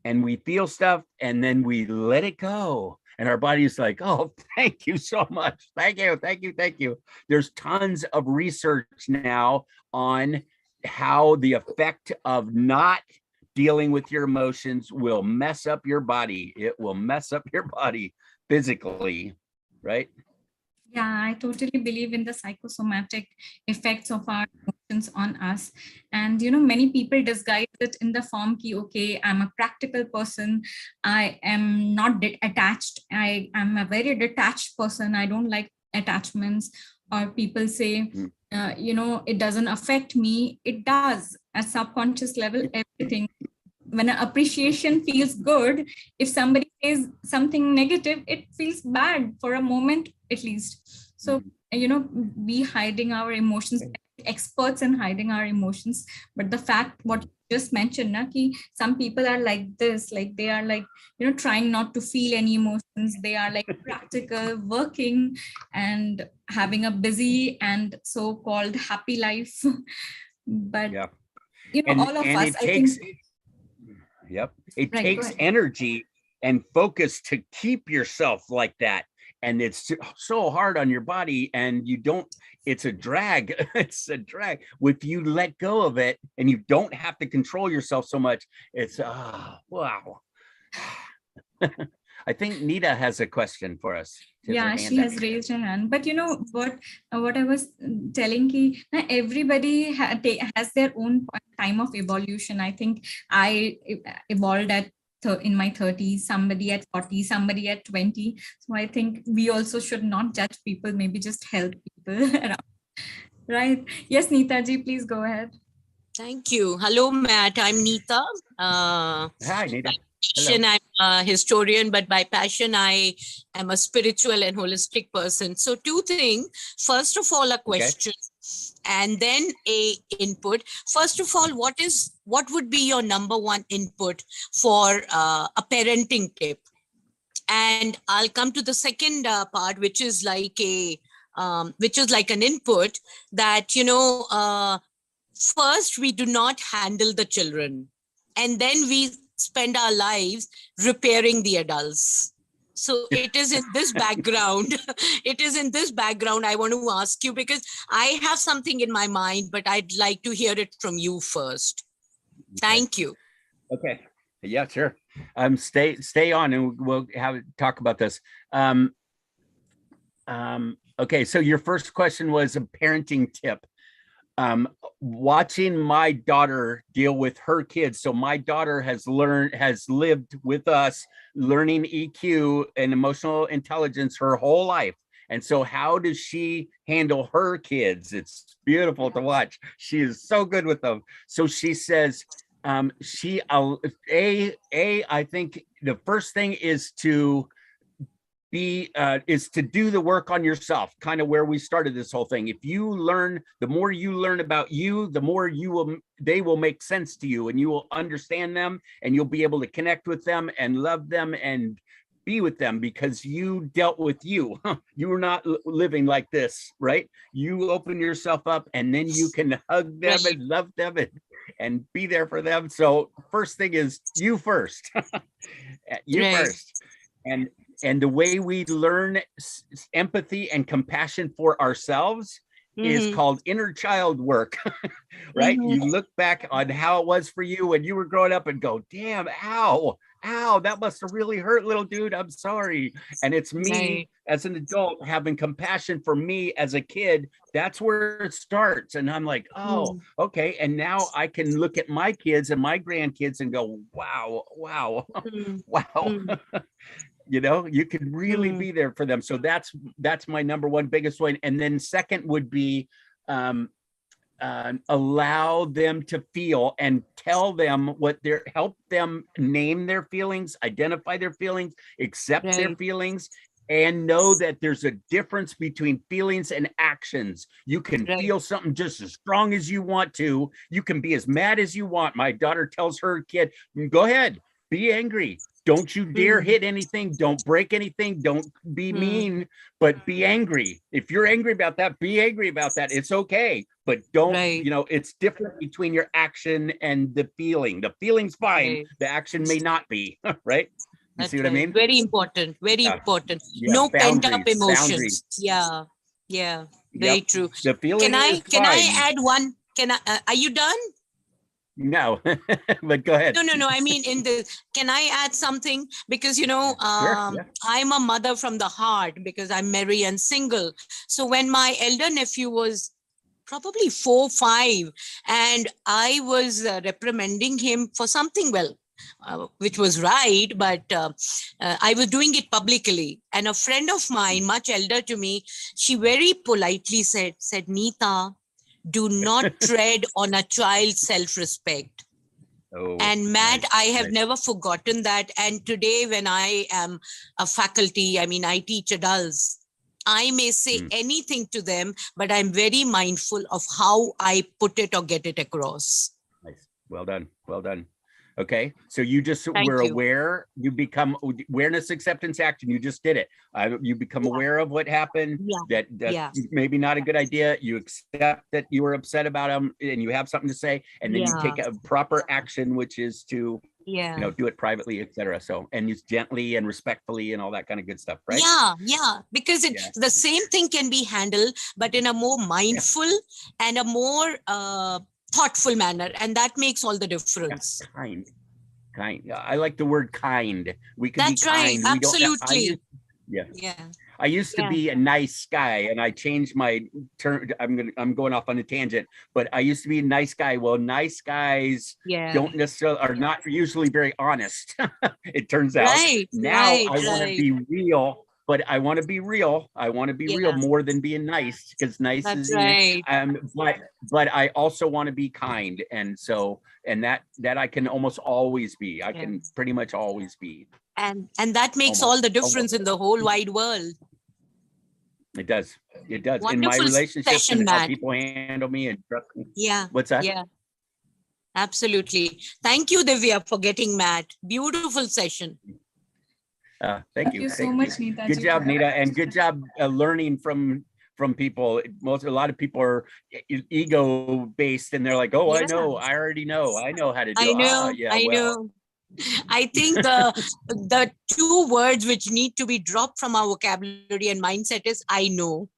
And we feel stuff, and then we let it go. And our body's like, oh, thank you so much. Thank you, thank you, thank you. There's tons of research now on how the effect of not dealing with your emotions will mess up your body. It will mess up your body physically, right? Yeah, I totally believe in the psychosomatic effects of our emotions on us. And, many people disguise it in the form ki, okay, I'm a practical person. I am not attached. I am a very detached person. I don't like attachments. Or people say, it doesn't affect me. It does. At subconscious level, everything. When an appreciation feels good, if somebody says something negative, it feels bad for a moment at least. So we hiding our emotions, experts in hiding our emotions. But the fact what you just mentioned, ki some people are like this, like they are like trying not to feel any emotions. They are like practical, working and having a busy and so-called happy life. But yeah, all of us, it I takes think. Yep. It Right, takes energy and focus to keep yourself like that. And it's so hard on your body, and it's a drag. It's a drag. If you let go of it and you don't have to control yourself so much, it's, wow. I think Nita has a question for us. Yeah, she has raised her hand. But what I was telling ki, everybody has their own time of evolution. I think I evolved in my 30s, somebody at 40, somebody at 20. So I think we also should not judge people, maybe just help people around. Right. Yes, Neeta ji, please go ahead. Thank you. Hello, Matt. I'm Neeta. Hi, Nita. Hello. I'm a historian, but by passion, I am a spiritual and holistic person. So 2 things. First of all, a question, and then a input. First of all, what would be your number 1 input for a parenting tip? And I'll come to the second part, which is like an input that, first we do not handle the children, and then we spend our lives repairing the adults. So it is in this background. It is in this background I want to ask you, because I have something in my mind, but I'd like to hear it from you first. Thank you. Okay. Yeah, sure. Stay on and we'll talk about this. Okay, so your first question was a parenting tip. Watching my daughter deal with her kids. So my daughter has lived with us, learning EQ and emotional intelligence her whole life. And so how does she handle her kids? It's beautiful to watch. She is so good with them. So she says, I think the first thing is to do the work on yourself, kind of where we started this whole thing. If you learn, the more you learn about you, the more they will make sense to you, and you will understand them, and you'll be able to connect with them and love them and be with them, because you dealt with you. You were not living like this, right? You open yourself up, and then you can hug them and love them and be there for them. So first thing is you first. You first. And the way we learn empathy and compassion for ourselves is called inner child work, right? You look back on how it was for you when you were growing up and go, damn, ow, that must have really hurt, little dude. I'm sorry. And it's me as an adult having compassion for me as a kid. That's where it starts. And I'm like, oh, okay. And now I can look at my kids and my grandkids and go, wow. You can really be there for them. So that's my number one biggest one. And then second would be allow them to feel and tell them help them name their feelings, identify their feelings, accept their feelings, and know that there's a difference between feelings and actions. You can feel something just as strong as you want to. You can be as mad as you want. My daughter tells her kid, go ahead, be angry. Don't you dare hit anything. Don't break anything. Don't be mean, but be angry. If you're angry about that, be angry about that. It's okay. But don't, it's different between your action and the feeling. The feeling's fine. The action may not be, right? You see what I mean? Very important. Very important. Yeah, no pent-up emotions. Boundaries. Yeah. Very true. The feeling Can I add one? Are you done? No, but go ahead. No. I mean, can I add something? Because, Sure, I'm a mother from the heart because I'm married and single. So when my elder nephew was probably 4 or 5, and I was reprimanding him for something, which was right, but I was doing it publicly. And a friend of mine, much elder to me, she very politely said, Neeta, do not tread on a child's self-respect. And Matt, I have never forgotten that. And today when I am a faculty, I teach adults, I may say anything to them, but I'm very mindful of how I put it or get it across. Nice. Well done. Okay, so you just were aware. You become awareness, acceptance, action. You just did it. You become aware of what happened. That's maybe not a good idea. You accept that you were upset about them, and you have something to say, and then you take a proper action, which is to do it privately, etc. So, and use gently and respectfully and all that kind of good stuff, right? Yeah. Because the same thing can be handled, but in a more mindful and a more thoughtful manner, and that makes all the difference. Kind. I like the word kind. We can be kind. Right. Absolutely. I used to be a nice guy, and I changed my term. I'm going off on a tangent, but I used to be a nice guy. Well, nice guys don't necessarily are not usually very honest. It turns out. Now I want to be real. But I want to be real. I want to be real more than being nice, because nice is but I also want to be kind, and so that I can almost always be. I can pretty much always be. And that makes all the difference in the whole wide world. It does. Wonderful in my relationships and how Matt. people handle me and trust me. Yeah. What's that? Yeah. Absolutely. Thank you, Divya, for getting Matt. Beautiful session. Thank you. Thank you so Thank you. much, Neeta. Good job, Nita, and good job learning from people. A lot of people are ego based, and they're like, "Oh, I Yeah, know, I already know, I know how to do." I know, Yeah, I well, know. I think the two words which need to be dropped from our vocabulary and mindset is I know.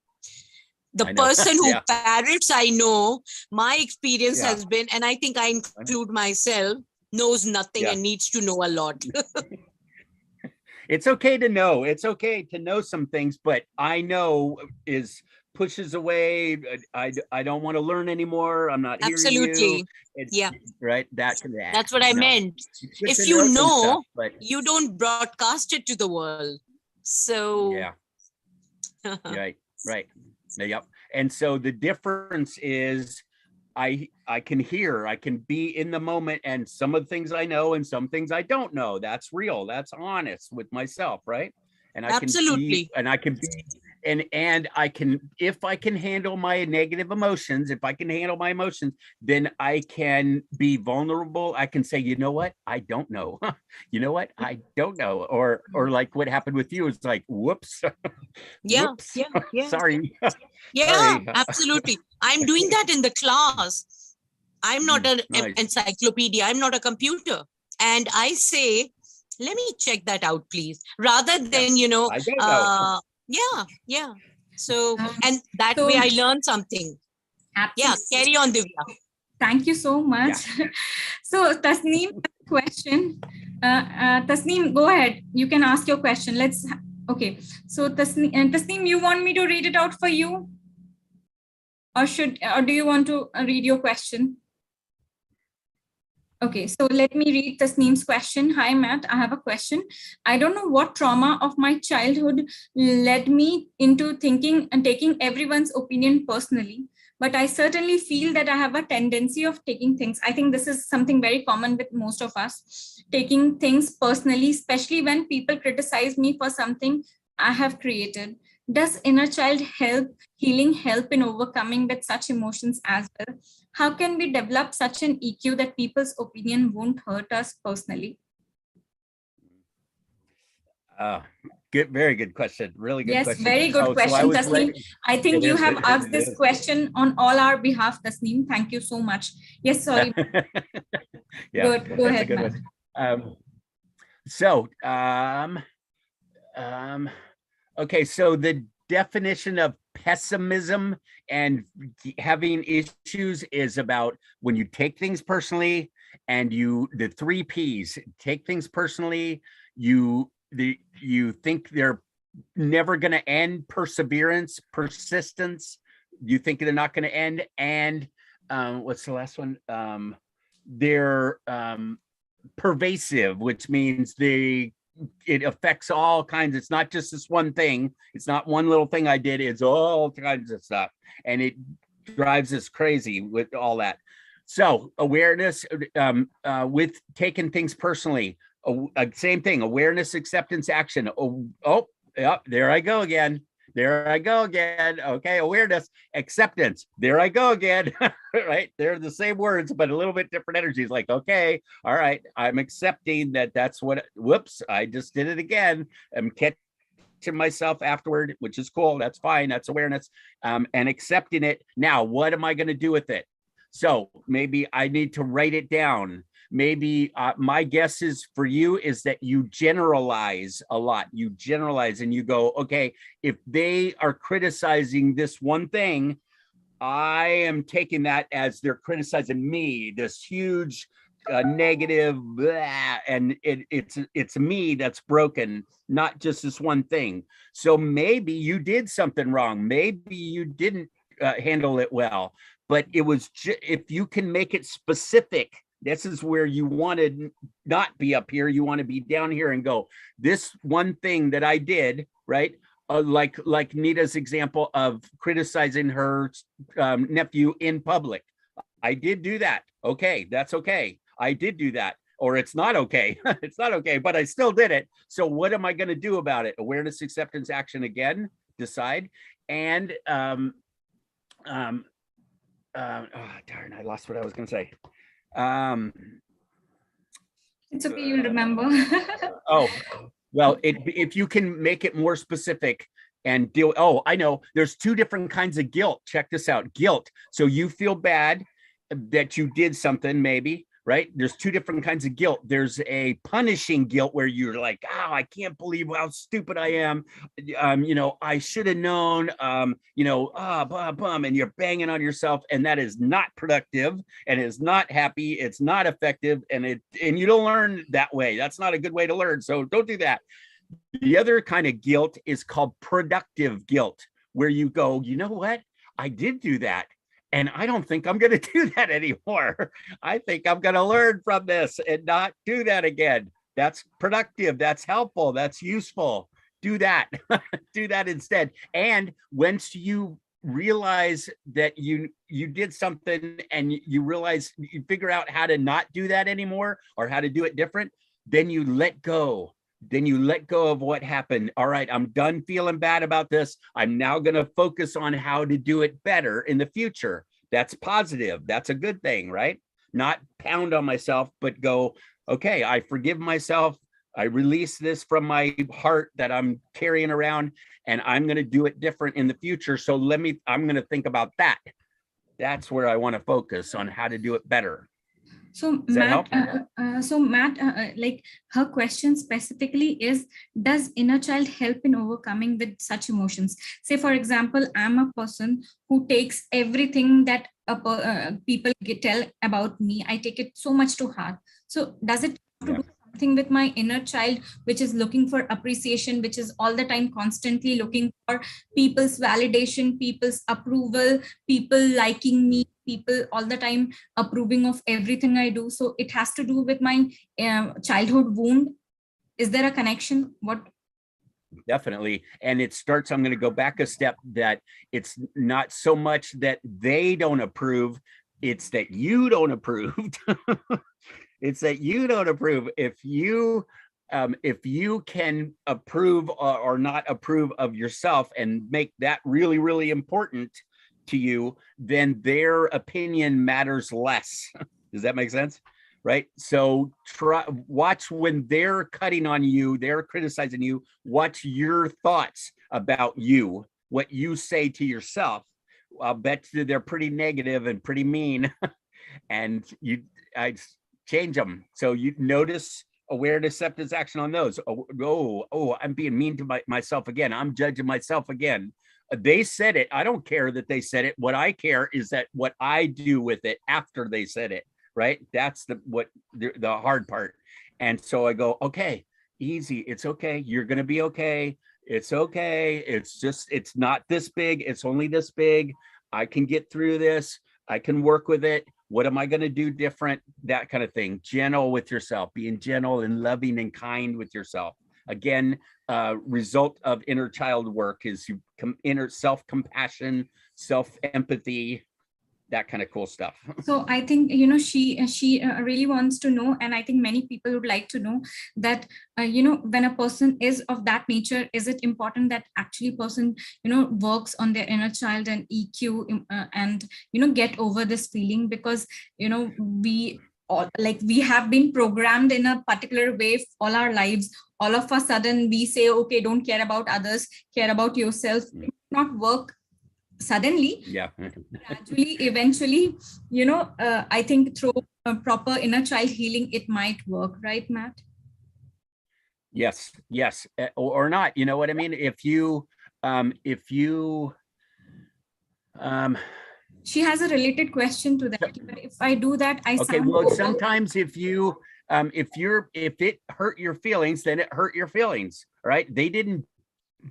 The I know. person who Yeah. parrots I know, my experience Yeah. has been, and I think I include myself, knows nothing Yeah. and needs to know a lot. It's okay to know. It's okay to know some things, but I know is pushes away. I don't want to learn anymore. I'm not hearing you. Absolutely. It's Yeah, right. That's what I meant. It's good If to you some know, stuff, but you don't broadcast it to the world. So yeah, right, right. Yep. And so the difference is I can hear, I can be in the moment, and some of the things I know and some things I don't know. That's real. That's honest with myself, right? And I can be, absolutely. and I can be, and I can, if I can handle my negative emotions, if I can handle my emotions, then I can be vulnerable. I can say, you know what, I don't know. You know what, I don't know. Or like what happened with you is like, whoops, Yeah, whoops, yeah, yeah. sorry. Yeah, Sorry. absolutely. I'm doing that in the class. I'm not an Nice. encyclopedia. I'm not a computer. And I say, let me check that out, please. Rather than, I don't know. yeah. So, Um, and that so way I learn something. Yeah, absolutely. carry on, Divya. Thank you so much. So Tasneem, question. Tasneem, go ahead. You can ask your question. Okay. So Tasneem, you want me to read it out for you? Or do you want to read your question? Okay, so let me read Tasneem's question. Hi, Matt. I have a question. I don't know what trauma of my childhood led me into thinking and taking everyone's opinion personally, but I certainly feel that I have a tendency of taking things. I think this is something very common with most of us, taking things personally, especially when people criticize me for something I have created. Does inner child healing help in overcoming with such emotions as well? How can we develop such an EQ that people's opinion won't hurt us personally? Good, very good question. Really good Yes, question. very good So I question, was Tasneem. I think you have asked this question on all our behalf, Tasneem. Thank you so much. Yes, sorry. Yeah, Go that's ahead, a good Matt. one. So, okay, so the definition of pessimism and having issues is about when you take things personally, and the 3 P's, take things personally, you think they're never going to end, perseverance, persistence, you think they're not going to end, and what's the last one? They're pervasive, which means it affects all kinds. It's not just this one thing. It's not one little thing I did. It's all kinds of stuff, and it drives us crazy with all that. So awareness with taking things personally. Same thing. Awareness, acceptance, action. Oh, yep. There I go again. There I go again. Okay, awareness, acceptance. There I go again. Right? They're the same words, but a little bit different energies. Like, okay, all right, I'm accepting that that's what, whoops, I just did it again. I'm catching myself afterward, which is cool. That's fine. That's awareness. And accepting it. Now, what am I going to do with it? So maybe I need to write it down. Maybe my guess is for you is that you generalize a lot. You generalize and you go, okay, if they are criticizing this one thing, I am taking that as they're criticizing me, this huge negative, blah, and it's me that's broken, not just this one thing. So maybe you did something wrong. Maybe you didn't handle it well, but it was if you can make it specific. This is where you want to not be up here. You want to be down here and go, this one thing that I did, right? Like Nita's example of criticizing her nephew in public. I did do that. Okay, that's okay. I did do that. Or it's not okay. It's not okay, but I still did it. So what am I going to do about it? Awareness, acceptance, action again, decide. And oh, darn, I lost what I was going to say. It's okay, you'll remember. Well, if you can make it more specific and deal, oh, I know, there's two different kinds of guilt. Check this out, guilt. So you feel bad that you did something, maybe, right? There's two different kinds of guilt. There's a punishing guilt where you're like, oh, I can't believe how stupid I am. I should have known, and you're banging on yourself, and that is not productive, and it's not happy, it's not effective, and you don't learn that way. That's not a good way to learn. So don't do that. The other kind of guilt is called productive guilt, where you go, you know what? I did do that. And I don't think I'm going to do that anymore. I think I'm going to learn from this and not do that again. That's productive. That's helpful. That's useful. Do that. Do that instead. And once you realize that you did something and you realize, you figure out how to not do that anymore or how to do it different, then you let go. Then you let go of what happened. All right, I'm done feeling bad about this. I'm now going to focus on how to do it better in the future. That's positive. That's a good thing, right? Not pound on myself, but go, okay, I forgive myself. I release this from my heart that I'm carrying around, and I'm going to do it different in the future. So I'm going to think about that. That's where I want to focus on how to do it better. So Matt, like her question specifically is, does inner child help in overcoming with such emotions? Say, for example, I'm a person who takes everything that people tell about me. I take it so much to heart. So does it have to do something with my inner child, which is looking for appreciation, which is all the time constantly looking for people's validation, people's approval, people liking me, people all the time approving of everything I do? So it has to do with my childhood wound. Is there a connection? What? Definitely. And it starts, I'm going to go back a step, that it's not so much that they don't approve, it's that you don't approve. It's that you don't approve. If you can approve or not approve of yourself and make that really, really important to you, then their opinion matters less. Does that make sense? Right? So watch when they're cutting on you, they're criticizing you, watch your thoughts about you, what you say to yourself. I'll bet you they're pretty negative and pretty mean. And I change them. So you notice awareness, acceptance, action on those. Oh, I'm being mean to myself again. I'm judging myself again. They said it. I don't care that they said it. What I care is that what I do with it after they said it, right? That's the hard part. And so I go, okay, easy. It's okay. You're going to be okay. It's okay. It's not this big. It's only this big. I can get through this. I can work with it. What am I going to do different? That kind of thing. Gentle with yourself, being gentle and loving and kind with yourself. Again, result of inner child work is inner self-compassion, self-empathy, that kind of cool stuff. So I think, she really wants to know, and I think many people would like to know that, when a person is of that nature, is it important that actually person, works on their inner child and EQ and, get over this feeling? Because, we have been programmed in a particular way all our lives. All of a sudden we say, okay, don't care about others, care about yourself. It not work suddenly. Gradually, eventually, I think through a proper inner child healing, it might work, right, Matt? Yes, or not. You know what I mean? If you she has a related question to that. But if I do that, sometimes if it hurt your feelings, then it hurt your feelings, right? They didn't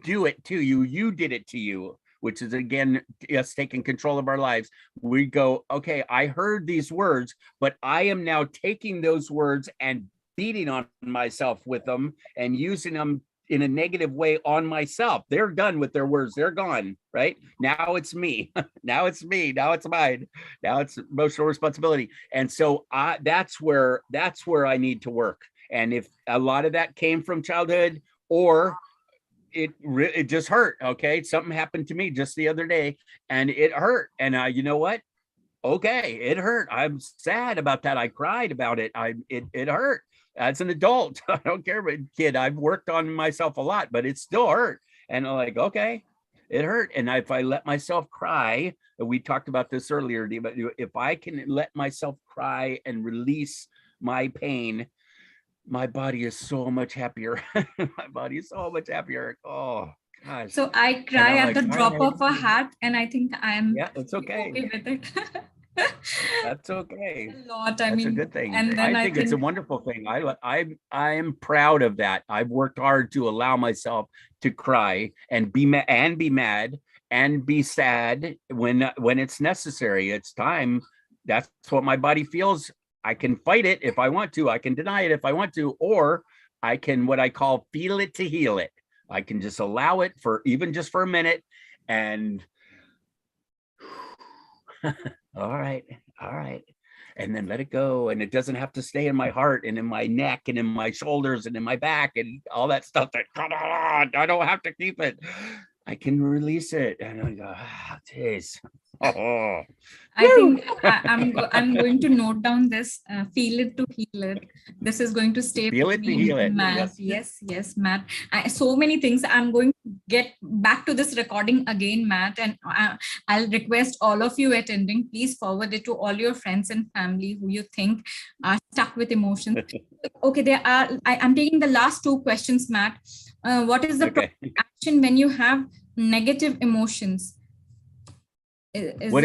do it to you, you did it to you, which is again us taking control of our lives. We go, okay, I heard these words, but I am now taking those words and beating on myself with them and using them in a negative way on myself. They're done with their words. They're gone, right? Now it's me. Now it's me. Now it's mine. Now it's emotional responsibility. And so that's where I need to work. And if a lot of that came from childhood, or it just hurt. Okay. Something happened to me just the other day and it hurt. And you know what? Okay. It hurt. I'm sad about that. I cried about it. It hurt. as an adult. I don't care, but kid, I've worked on myself a lot, but it still hurt. And I'm like, okay, it hurt. And if I let myself cry, we talked about this earlier, but if I can let myself cry and release my pain, my body is so much happier. My body is so much happier. Oh gosh. So I cry at the drop of a hat, and I think I'm it's okay with it. That's okay. A lot. That's a good thing. And then I think it's a wonderful thing. I am proud of that. I've worked hard to allow myself to cry and be mad and be sad when it's necessary. It's time. That's what my body feels. I can fight it if I want to. I can deny it if I want to, or I can what I call feel it to heal it. I can just allow it for even just for a minute and all right. And then let it go. And it doesn't have to stay in my heart and in my neck and in my shoulders and in my back and all that stuff that I don't have to keep it. I can release it. And I go, geez. Oh. I think I'm going to note down this, feel it to heal it. This is going to stay. Feel it to heal it. Matt. Yes, Matt. So many things. I'm going to get back to this recording again, Matt, and I'll request all of you attending, please forward it to all your friends and family who you think are stuck with emotions. Okay, I'm taking the last two questions, Matt. What is the action when you have negative emotions? What?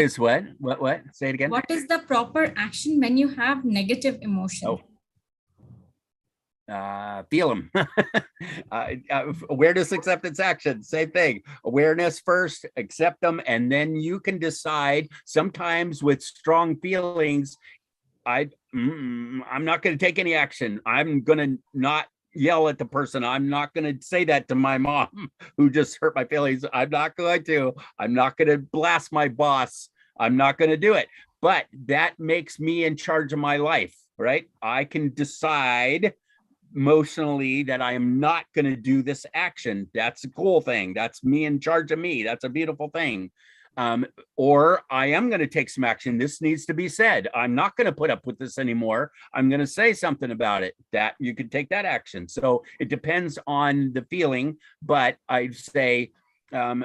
Say it again. What is the proper action when you have negative emotion? Feel them. Awareness, acceptance, action. Same thing. Awareness first, accept them, and then you can decide. Sometimes with strong feelings, I'm not going to take any action. I'm going to not yell at the person. I'm not going to say that to my mom who just hurt my feelings. I'm not going to blast my boss. I'm not going to do it. But that makes me in charge of my life, right? I can decide emotionally that I am not going to do this action. That's a cool thing. That's me in charge of me. That's a beautiful thing. Or I am going to take some action. This needs to be said. I'm not going to put up with this anymore. I'm going to say something about it. That you can take that action. So it depends on the feeling, but I'd say,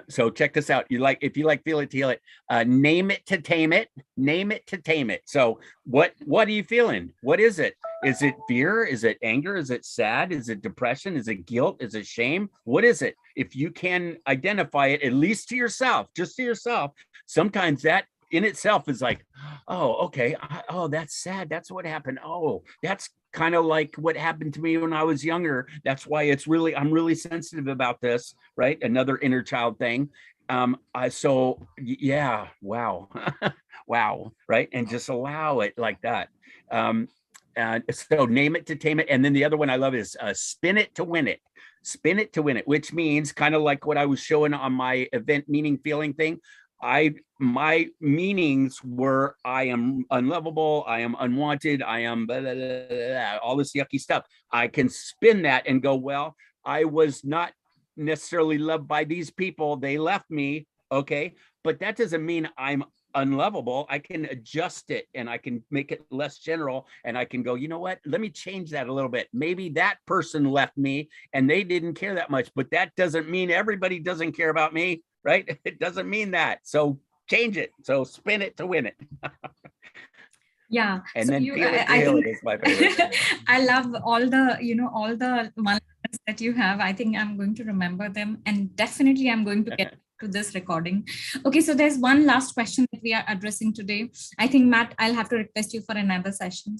so check this out. If you like feel it to heal it, name it to tame it, name it to tame it. So what are you feeling? What is it? Is it fear? Is it anger? Is it sad? Is it depression? Is it guilt? Is it shame? What is it? If you can identify it, at least to yourself, just to yourself, sometimes that in itself is like, oh, okay. Oh, that's sad. That's what happened. Oh, that's kind of like what happened to me when I was younger. That's why I'm really sensitive about this, right? Another inner child thing. So yeah, wow. Wow. Right. And just allow it like that. So name it to tame it. And then the other one I love is spin it to win it. Spin it to win it, which means kind of like what I was showing on my event meaning feeling thing. My meanings were I am unlovable, I am unwanted, I am blah, blah, blah, blah, all this yucky stuff. I can spin that and go, well, I was not necessarily loved by these people. They left me. Okay. But that doesn't mean I'm unlovable. I can adjust it and I can make it less general. And I can go, you know what? Let me change that a little bit. Maybe that person left me and they didn't care that much, but that doesn't mean everybody doesn't care about me, right? It doesn't mean that. So change it. So spin it to win it. Yeah. And so then feel it to heal it is my favorite. I love all the one that you have. I think I'm going to remember them, and definitely I'm going to get to this recording. Okay, so there's one last question that we are addressing today. I think, Matt, I'll have to request you for another session.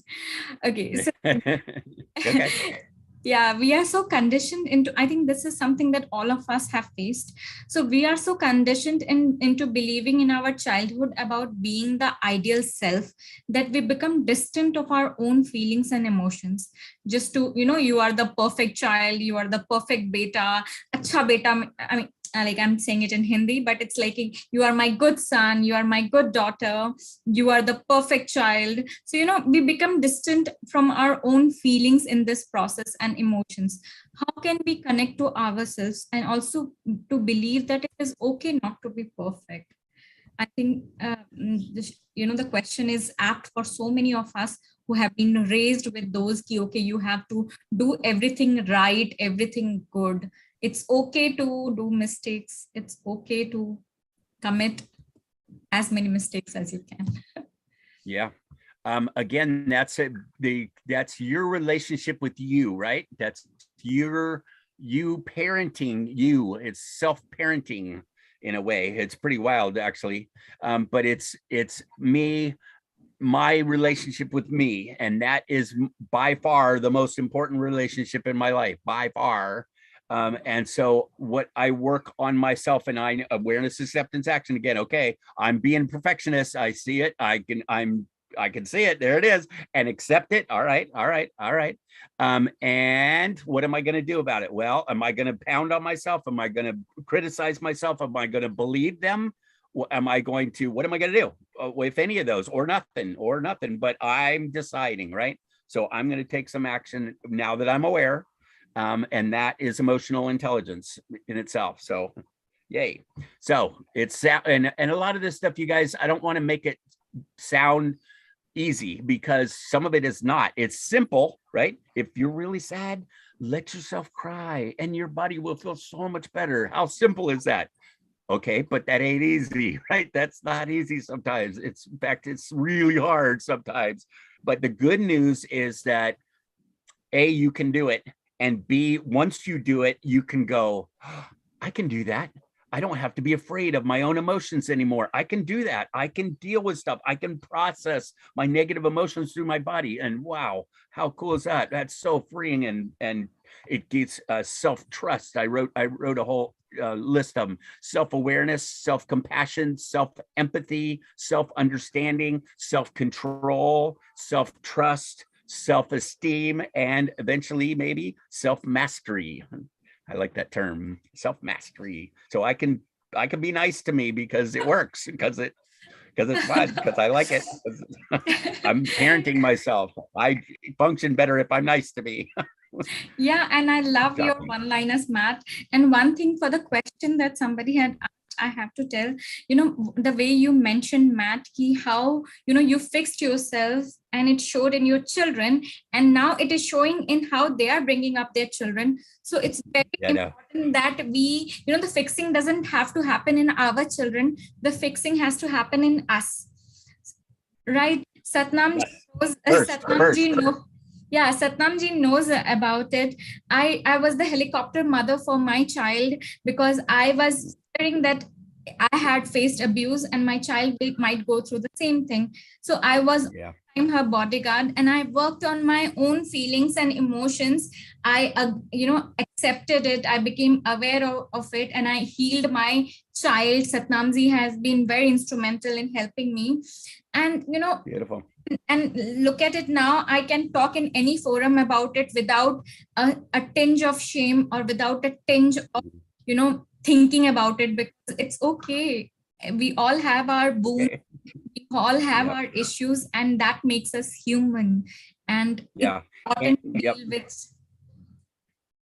Okay. So, okay. Yeah, we are so conditioned into, I think this is something that all of us have faced. So we are so conditioned into believing in our childhood about being the ideal self that we become distant of our own feelings and emotions. Just to, you are the perfect child, you are the perfect beta, acha beta, I mean, like I'm saying it in Hindi, but it's like, you are my good son, you are my good daughter, you are the perfect child. So, we become distant from our own feelings in this process and emotions. How can we connect to ourselves and also to believe that it is okay not to be perfect? I think, the question is apt for so many of us who have been raised with those ki, okay, you have to do everything right, everything good. It's okay to do mistakes. It's okay to commit as many mistakes as you can. Yeah. Again, that's your relationship with you, right? That's you parenting you. It's self-parenting in a way. It's pretty wild, actually. But it's my relationship with me, and that is by far the most important relationship in my life, by far. And so what I work on myself, and awareness, acceptance, action again. Okay, I'm being perfectionist. I see it. I can see it. There it is, and accept it. All right. And what am I going to do about it? Well, am I going to pound on myself? Am I going to criticize myself? Am I going to believe them? What am I going to do with any of those, or nothing, but I'm deciding, right? So I'm going to take some action now that I'm aware. And that is emotional intelligence in itself. So yay. So it's, and a lot of this stuff, you guys, I don't want to make it sound easy, because some of it is not. It's simple, right? If you're really sad, let yourself cry and your body will feel so much better. How simple is that? Okay, but that ain't easy, right? That's not easy sometimes. In fact, it's really hard sometimes. But the good news is that A, you can do it. And B, once you do it, you can go, oh, I can do that. I don't have to be afraid of my own emotions anymore. I can do that. I can deal with stuff. I can process my negative emotions through my body. And wow, how cool is that? That's so freeing, and it gets self-trust. I wrote a whole list of them: self-awareness, self-compassion, self-empathy, self-understanding, self-control, self-trust, self-esteem, and eventually maybe self-mastery. I like that term, self-mastery. So I can be nice to me because it works, because it's fun, because I like it. I'm parenting myself. I function better if I'm nice to me. Yeah, and I love your one-liners, Matt. And one thing for the question that somebody had asked, I have to tell, the way you mentioned, Matt, how, you fixed yourself and it showed in your children, and now it is showing in how they are bringing up their children. So it's very important that we, the fixing doesn't have to happen in our children. The fixing has to happen in us. Right? Satnam ji knows about it. I was the helicopter mother for my child, because I was hearing that I had faced abuse and my child might go through the same thing. So I was her bodyguard, and I worked on my own feelings and emotions. I accepted it. I became aware of it, and I healed my child. Satnamji has been very instrumental in helping me. And beautiful. And look at it now, I can talk in any forum about it without a tinge of shame, or without a tinge of thinking about it, because it's okay. We all have our wounds. We all have our issues, and that makes us human. And it's important to deal with.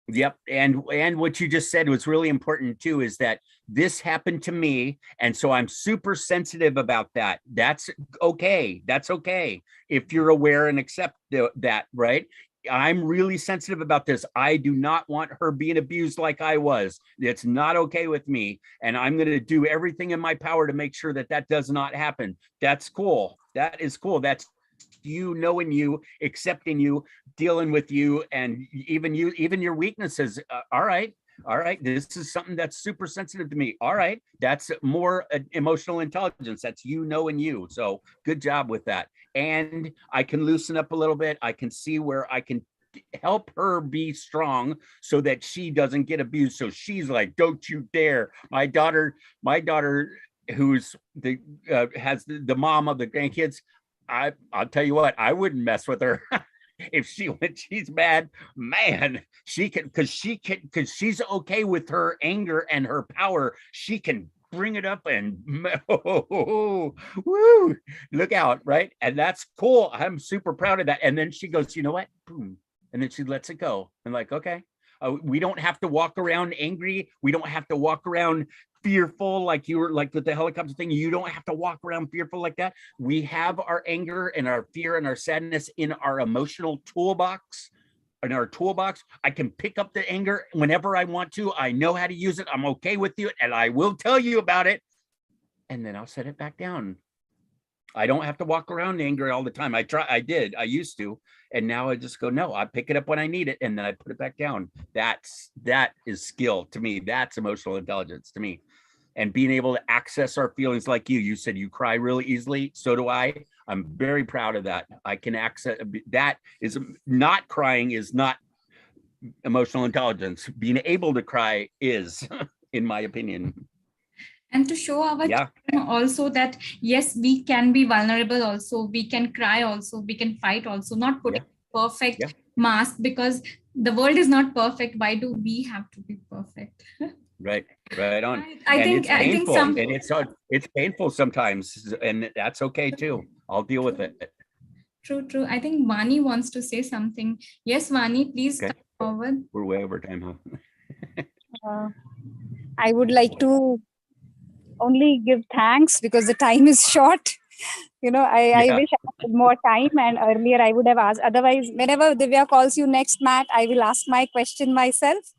Yep. And what you just said was really important too, is that this happened to me. And so I'm super sensitive about that. That's okay. That's okay. If you're aware and accept that, right? I'm really sensitive about this. I do not want her being abused like I was. It's not okay with me. And I'm going to do everything in my power to make sure that that does not happen. That's cool. That is cool. That's you knowing you, accepting you, dealing with you, and even your weaknesses. All right. This is something that's super sensitive to me. All right. That's more emotional intelligence. That's you knowing you. So good job with that. And I can loosen up a little bit. I can see where I can help her be strong so that she doesn't get abused. So she's like, don't you dare. My daughter, who's has the mom of the grandkids, I'll tell you what, I wouldn't mess with her. When she's mad, man, because she's okay with her anger and her power. She can bring it up and woo, look out, right? And that's cool. I'm super proud of that. And then she goes, you know what? Boom. And then she lets it go. I'm like, okay. We don't have to walk around angry. We don't have to walk around fearful, like you were like with the helicopter thing. You don't have to walk around fearful like that. We have our anger and our fear and our sadness in our emotional toolbox. In our toolbox, I can pick up the anger whenever I want to. I know how to use it. I'm okay with you, and I will tell you about it. And then I'll set it back down. I don't have to walk around angry all the time. I used to, and now I just go, no, I pick it up when I need it, and then I put it back down. That is skill to me. That's emotional intelligence to me. And being able to access our feelings like you said you cry really easily. So do I. I'm very proud of that. I can access that. Is not crying is not emotional intelligence. Being able to cry is, in my opinion. And to show our children also that, yes, we can be vulnerable also, we can cry also, we can fight also, not putting perfect mask, because the world is not perfect. Why do we have to be perfect? Right on. I think and it's painful sometimes, and that's okay too. I'll deal with it. True. I think Vani wants to say something. Yes, Vani, please come forward. We're way over time, huh? I would like to only give thanks because the time is short. I wish I had more time, and earlier I would have asked. Otherwise, whenever Divya calls you next, Matt, I will ask my question myself.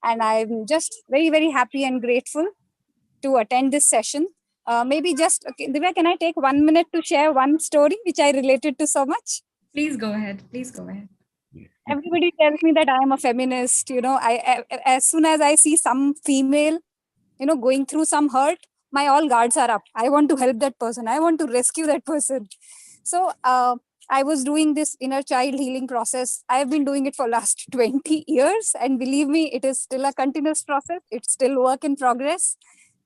And I'm just very, very happy and grateful to attend this session. Maybe just, Divya, can I take 1 minute to share one story which I related to so much? Please go ahead. Everybody tells me that I am a feminist. As soon as I see some female, going through some hurt, my all guards are up. I want to help that person. I want to rescue that person. So I was doing this inner child healing process. I have been doing it for last 20 years. And believe me, it is still a continuous process. It's still work in progress.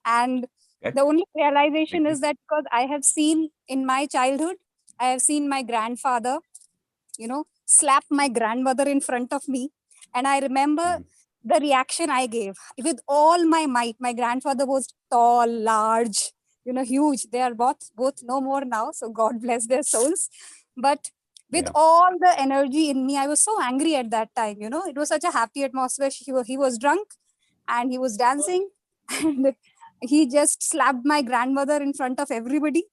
And the only realization is that because I have seen in my childhood, I have seen my grandfather, slap my grandmother in front of me. And I remember the reaction I gave with all my might. My grandfather was tall, large, huge. They are both no more now. So God bless their souls. But with all the energy in me, I was so angry at that time. It was such a happy atmosphere. He was drunk and he was dancing, and he just slapped my grandmother in front of everybody.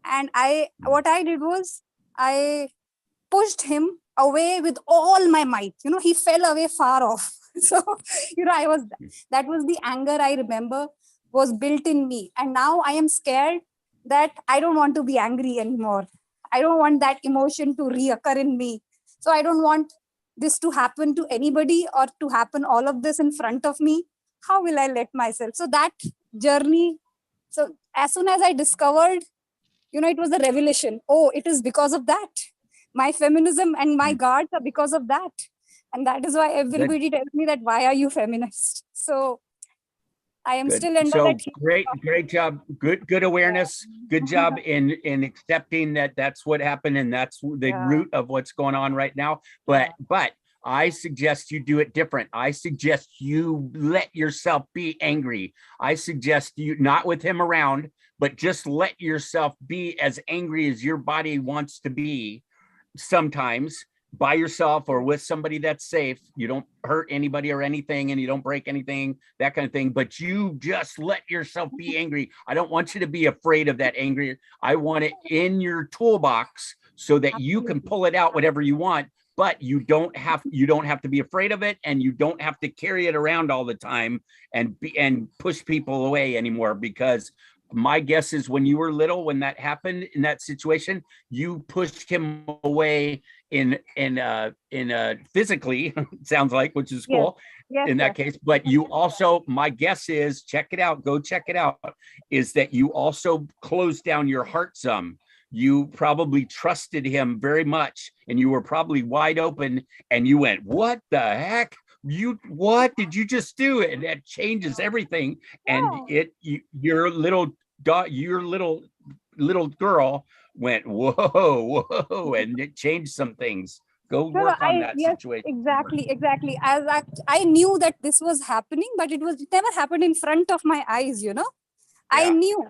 And what I did was I pushed him away with all my might. He fell away far off. So, that was the anger I remember was built in me. And now I am scared that I don't want to be angry anymore. I don't want that emotion to reoccur in me. So I don't want this to happen to anybody or to happen all of this in front of me. How will I let myself? So that journey, so as soon as I discovered, it was a revelation. Oh, it is because of that. My feminism and my guards are because of that. And that is why everybody tells me that, why are you feminist? So I am still under that. Great job. Good awareness. Good job in accepting that that's what happened and that's the root of what's going on right now. But I suggest you do it different. I suggest you let yourself be angry. I suggest you not with him around, but just let yourself be as angry as your body wants to be sometimes, by yourself or with somebody that's safe. You don't hurt anybody or anything, and you don't break anything, that kind of thing, but you just let yourself be angry. I don't want you to be afraid of that anger. I want it in your toolbox so that you can pull it out whatever you want, but you don't have to be afraid of it, and you don't have to carry it around all the time and push people away anymore. Because my guess is when you were little, when that happened in that situation, you pushed him away in physically, sounds like, which is cool in that case. But you also, my guess is, check it out, go check it out, is that you also closed down your heart some. You probably trusted him very much, and you were probably wide open, and you went, what the heck? What did you just do? And that changes everything. And your little girl went, whoa, and it changed some things. Go work on that situation. Exactly. As I knew that this was happening, but it never happened in front of my eyes, I knew.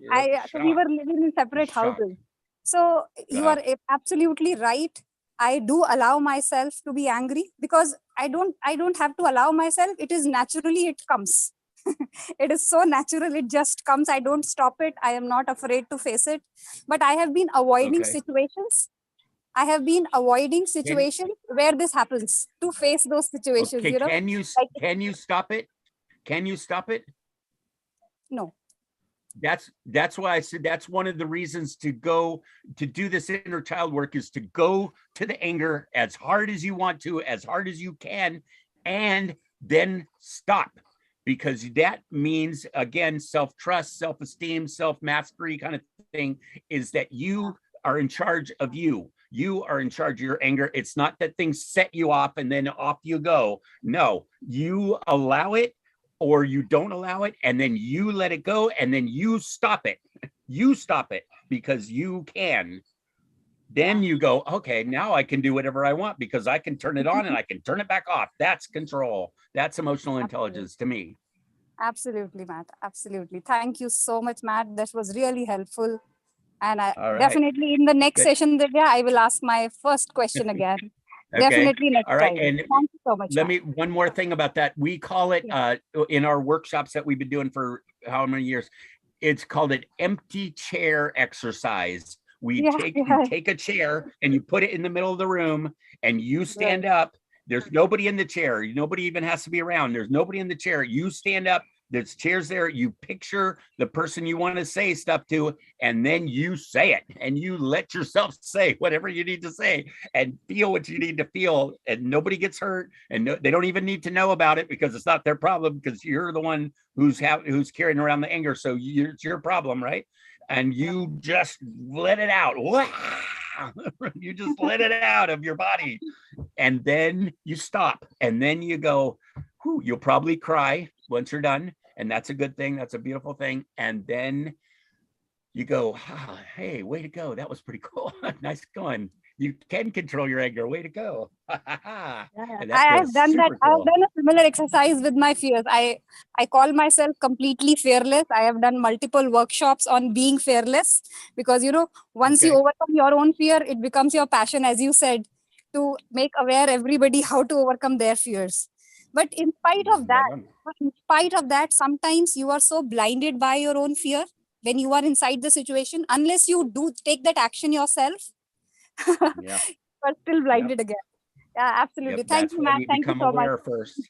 So we were living in separate houses. So you are absolutely right. I do allow myself to be angry because I don't have to allow myself. It is naturally, it comes. It is so natural. It just comes. I don't stop it. I am not afraid to face it. But I have been avoiding Okay. situations. I have been avoiding situations where this happens, to face those situations, Okay, you know. Like, can you stop it? Can you stop it? no. That's why I said that's one of the reasons to go to do this inner child work, is to go to the anger as hard as you want to, as hard as you can, and then stop. Because that means, again, self-trust, self-esteem, self-mastery kind of thing, is that you are in charge of you. You are in charge of your anger. It's not that things set you off and then off you go. No, you allow it, or you don't allow it, and then you let it go, and then you stop it. You stop it because you can. Then you go, okay, now I can do whatever I want because I can turn it on and I can turn it back off. That's control. That's emotional intelligence to me. Absolutely, Matt. Absolutely. Thank you so much, Matt. That was really helpful. And I All right. definitely in the next Good. session, Divya, I will ask my first question again. Okay. Definitely next All right. time. And Thank you so much. let Matt. me, one more thing about that. We call it in our workshops that we've been doing for how many years, it's called an empty chair exercise. You take a chair and you put it in the middle of the room and you stand up. There's nobody in the chair. Nobody even has to be around. There's nobody in the chair. You stand up. There's chairs there. You picture the person you want to say stuff to, and then you say it, and you let yourself say whatever you need to say and feel what you need to feel, and nobody gets hurt, and they don't even need to know about it because it's not their problem, because you're the one who's carrying around the anger. So it's your problem, right? And you just let it out. You just let it out of your body, and then you stop, and then you go, whew, you'll probably cry once you're done, and that's a good thing. That's a beautiful thing. And then you go, oh, hey, way to go. That was pretty cool. Nice going. You can control your anger. Way to go. I've done that. Cool. I've done a similar exercise with my fears. I call myself completely fearless. I have done multiple workshops on being fearless, because, you know, once you overcome your own fear, it becomes your passion, as you said, to make aware everybody how to overcome their fears. But in spite of that, sometimes you are so blinded by your own fear when you are inside the situation, unless you do take that action yourself, you are still blinded again. Yeah, absolutely. Thank you, Matt. Thank you so much. First.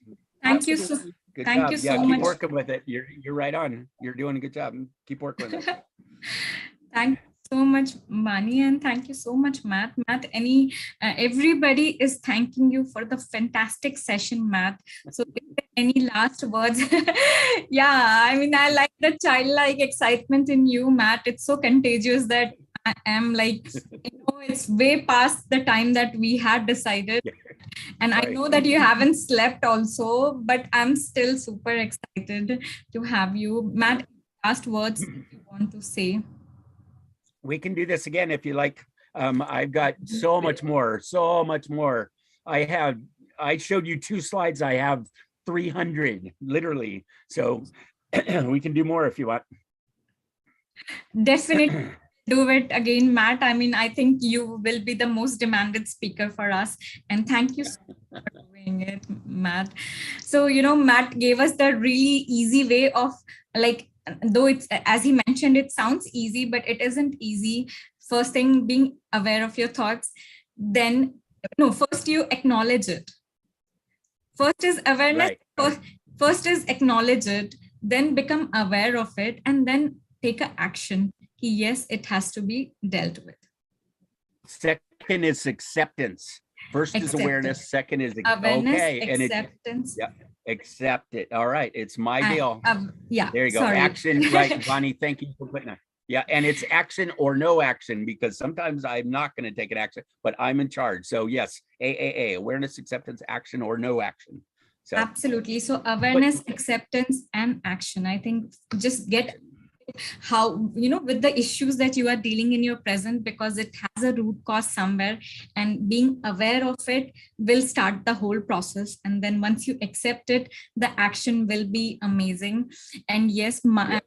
Thank you so, good thank job. you so keep much. Working with it. You're right on. You're doing a good job. Keep working with it. Thank you so much, Mani, and thank you so much, Matt. Matt, everybody is thanking you for the fantastic session, Matt. So any last words? Yeah, I mean, I like the childlike excitement in you, Matt. It's so contagious that I am like, it's way past the time that we had decided. And I know that you haven't slept also, but I'm still super excited to have you. Matt, last words you want to say? We can do this again if you like. I've got so much more. I showed you 2 slides. I have 300, literally. So we can do more if you want. Definitely do it again, Matt. I mean, I think you will be the most demanded speaker for us. And thank you so much for doing it, Matt. So, you know, Matt gave us the really easy way of, like, though it's, as he mentioned, it sounds easy, but it isn't easy. First thing, being aware of your thoughts. Then, first you acknowledge it. First is awareness. First is acknowledge it, then become aware of it, and then take an action. Yes, it has to be dealt with. Second is acceptance. First is awareness. Second is awareness, acceptance. Accept it. All right. It's my deal. There you go. Sorry. Action. Right, Bonnie. Thank you for putting that. Yeah. And it's action or no action, because sometimes I'm not going to take an action, but I'm in charge. So yes, AAA, awareness, acceptance, action, or no action. So, absolutely. So awareness, acceptance, and action. I think just get how, with the issues that you are dealing in your present, because it has a root cause somewhere, and being aware of it will start the whole process. And then once you accept it, the action will be amazing. And yes, Matt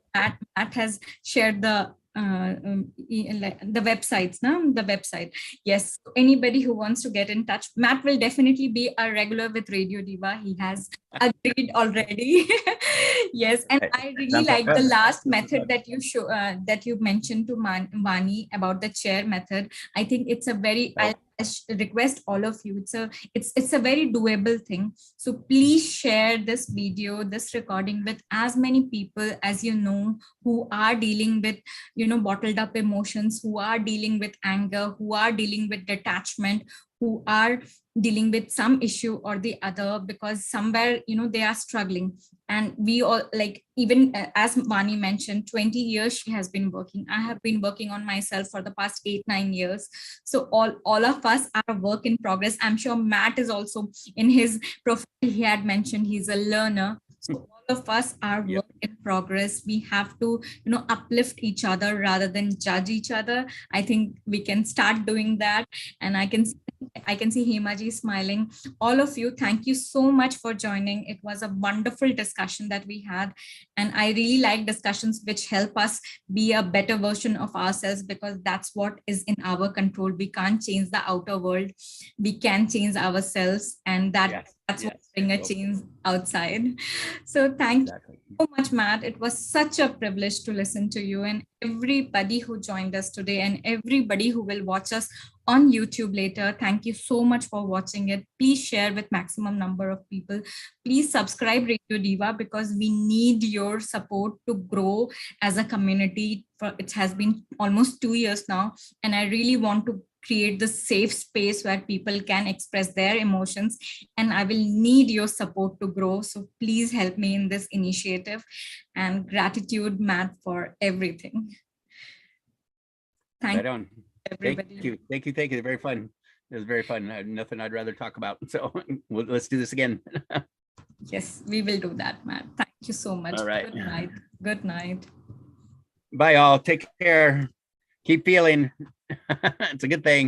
has shared the the websites, no? The website. Yes, anybody who wants to get in touch, Matt will definitely be a regular with Radio Diva. He has agreed already. Yes, and I really Sounds like the good. last method that you show that you mentioned to Vani about the chair method. I think it's a very Oh. I request all of you. It's a very doable thing. So please share this video, this recording with as many people as you know who are dealing with, you know, bottled up emotions, who are dealing with anger, who are dealing with detachment, who are dealing with some issue or the other, because somewhere, you know, they are struggling. And we all, like, even as Vani mentioned, 20 years she has been working. I have been working on myself for the past 8-9 years. So all of us are a work in progress. I'm sure Matt is also, in his profile he had mentioned he's a learner. So all of us are work in progress. We have to, you know, uplift each other rather than judge each other. I think we can start doing that. And I can see Hemaji smiling. All of you, thank you so much for joining. It was a wonderful discussion that we had. And I really like discussions which help us be a better version of ourselves, because that's what is in our control. We can't change the outer world. We can change ourselves. And that's what bring a change outside. So thank you so much, Matt. It was such a privilege to listen to you, and everybody who joined us today, and everybody who will watch us on YouTube later. Thank you so much for watching it. Please share with maximum number of people. Please subscribe Radio Diva, because we need your support to grow as a community. It has been almost 2 years now, and I really want to create the safe space where people can express their emotions, and I will need your support to grow. So please help me in this initiative, and gratitude, Matt, for everything. Thank you, everybody. Thank you. Very fun. It was very fun. Nothing I'd rather talk about. So let's do this again. Yes, we will do that, Matt. Thank you so much. All right. Good night. Good night. Bye, all. Take care. Keep feeling. It's a good thing.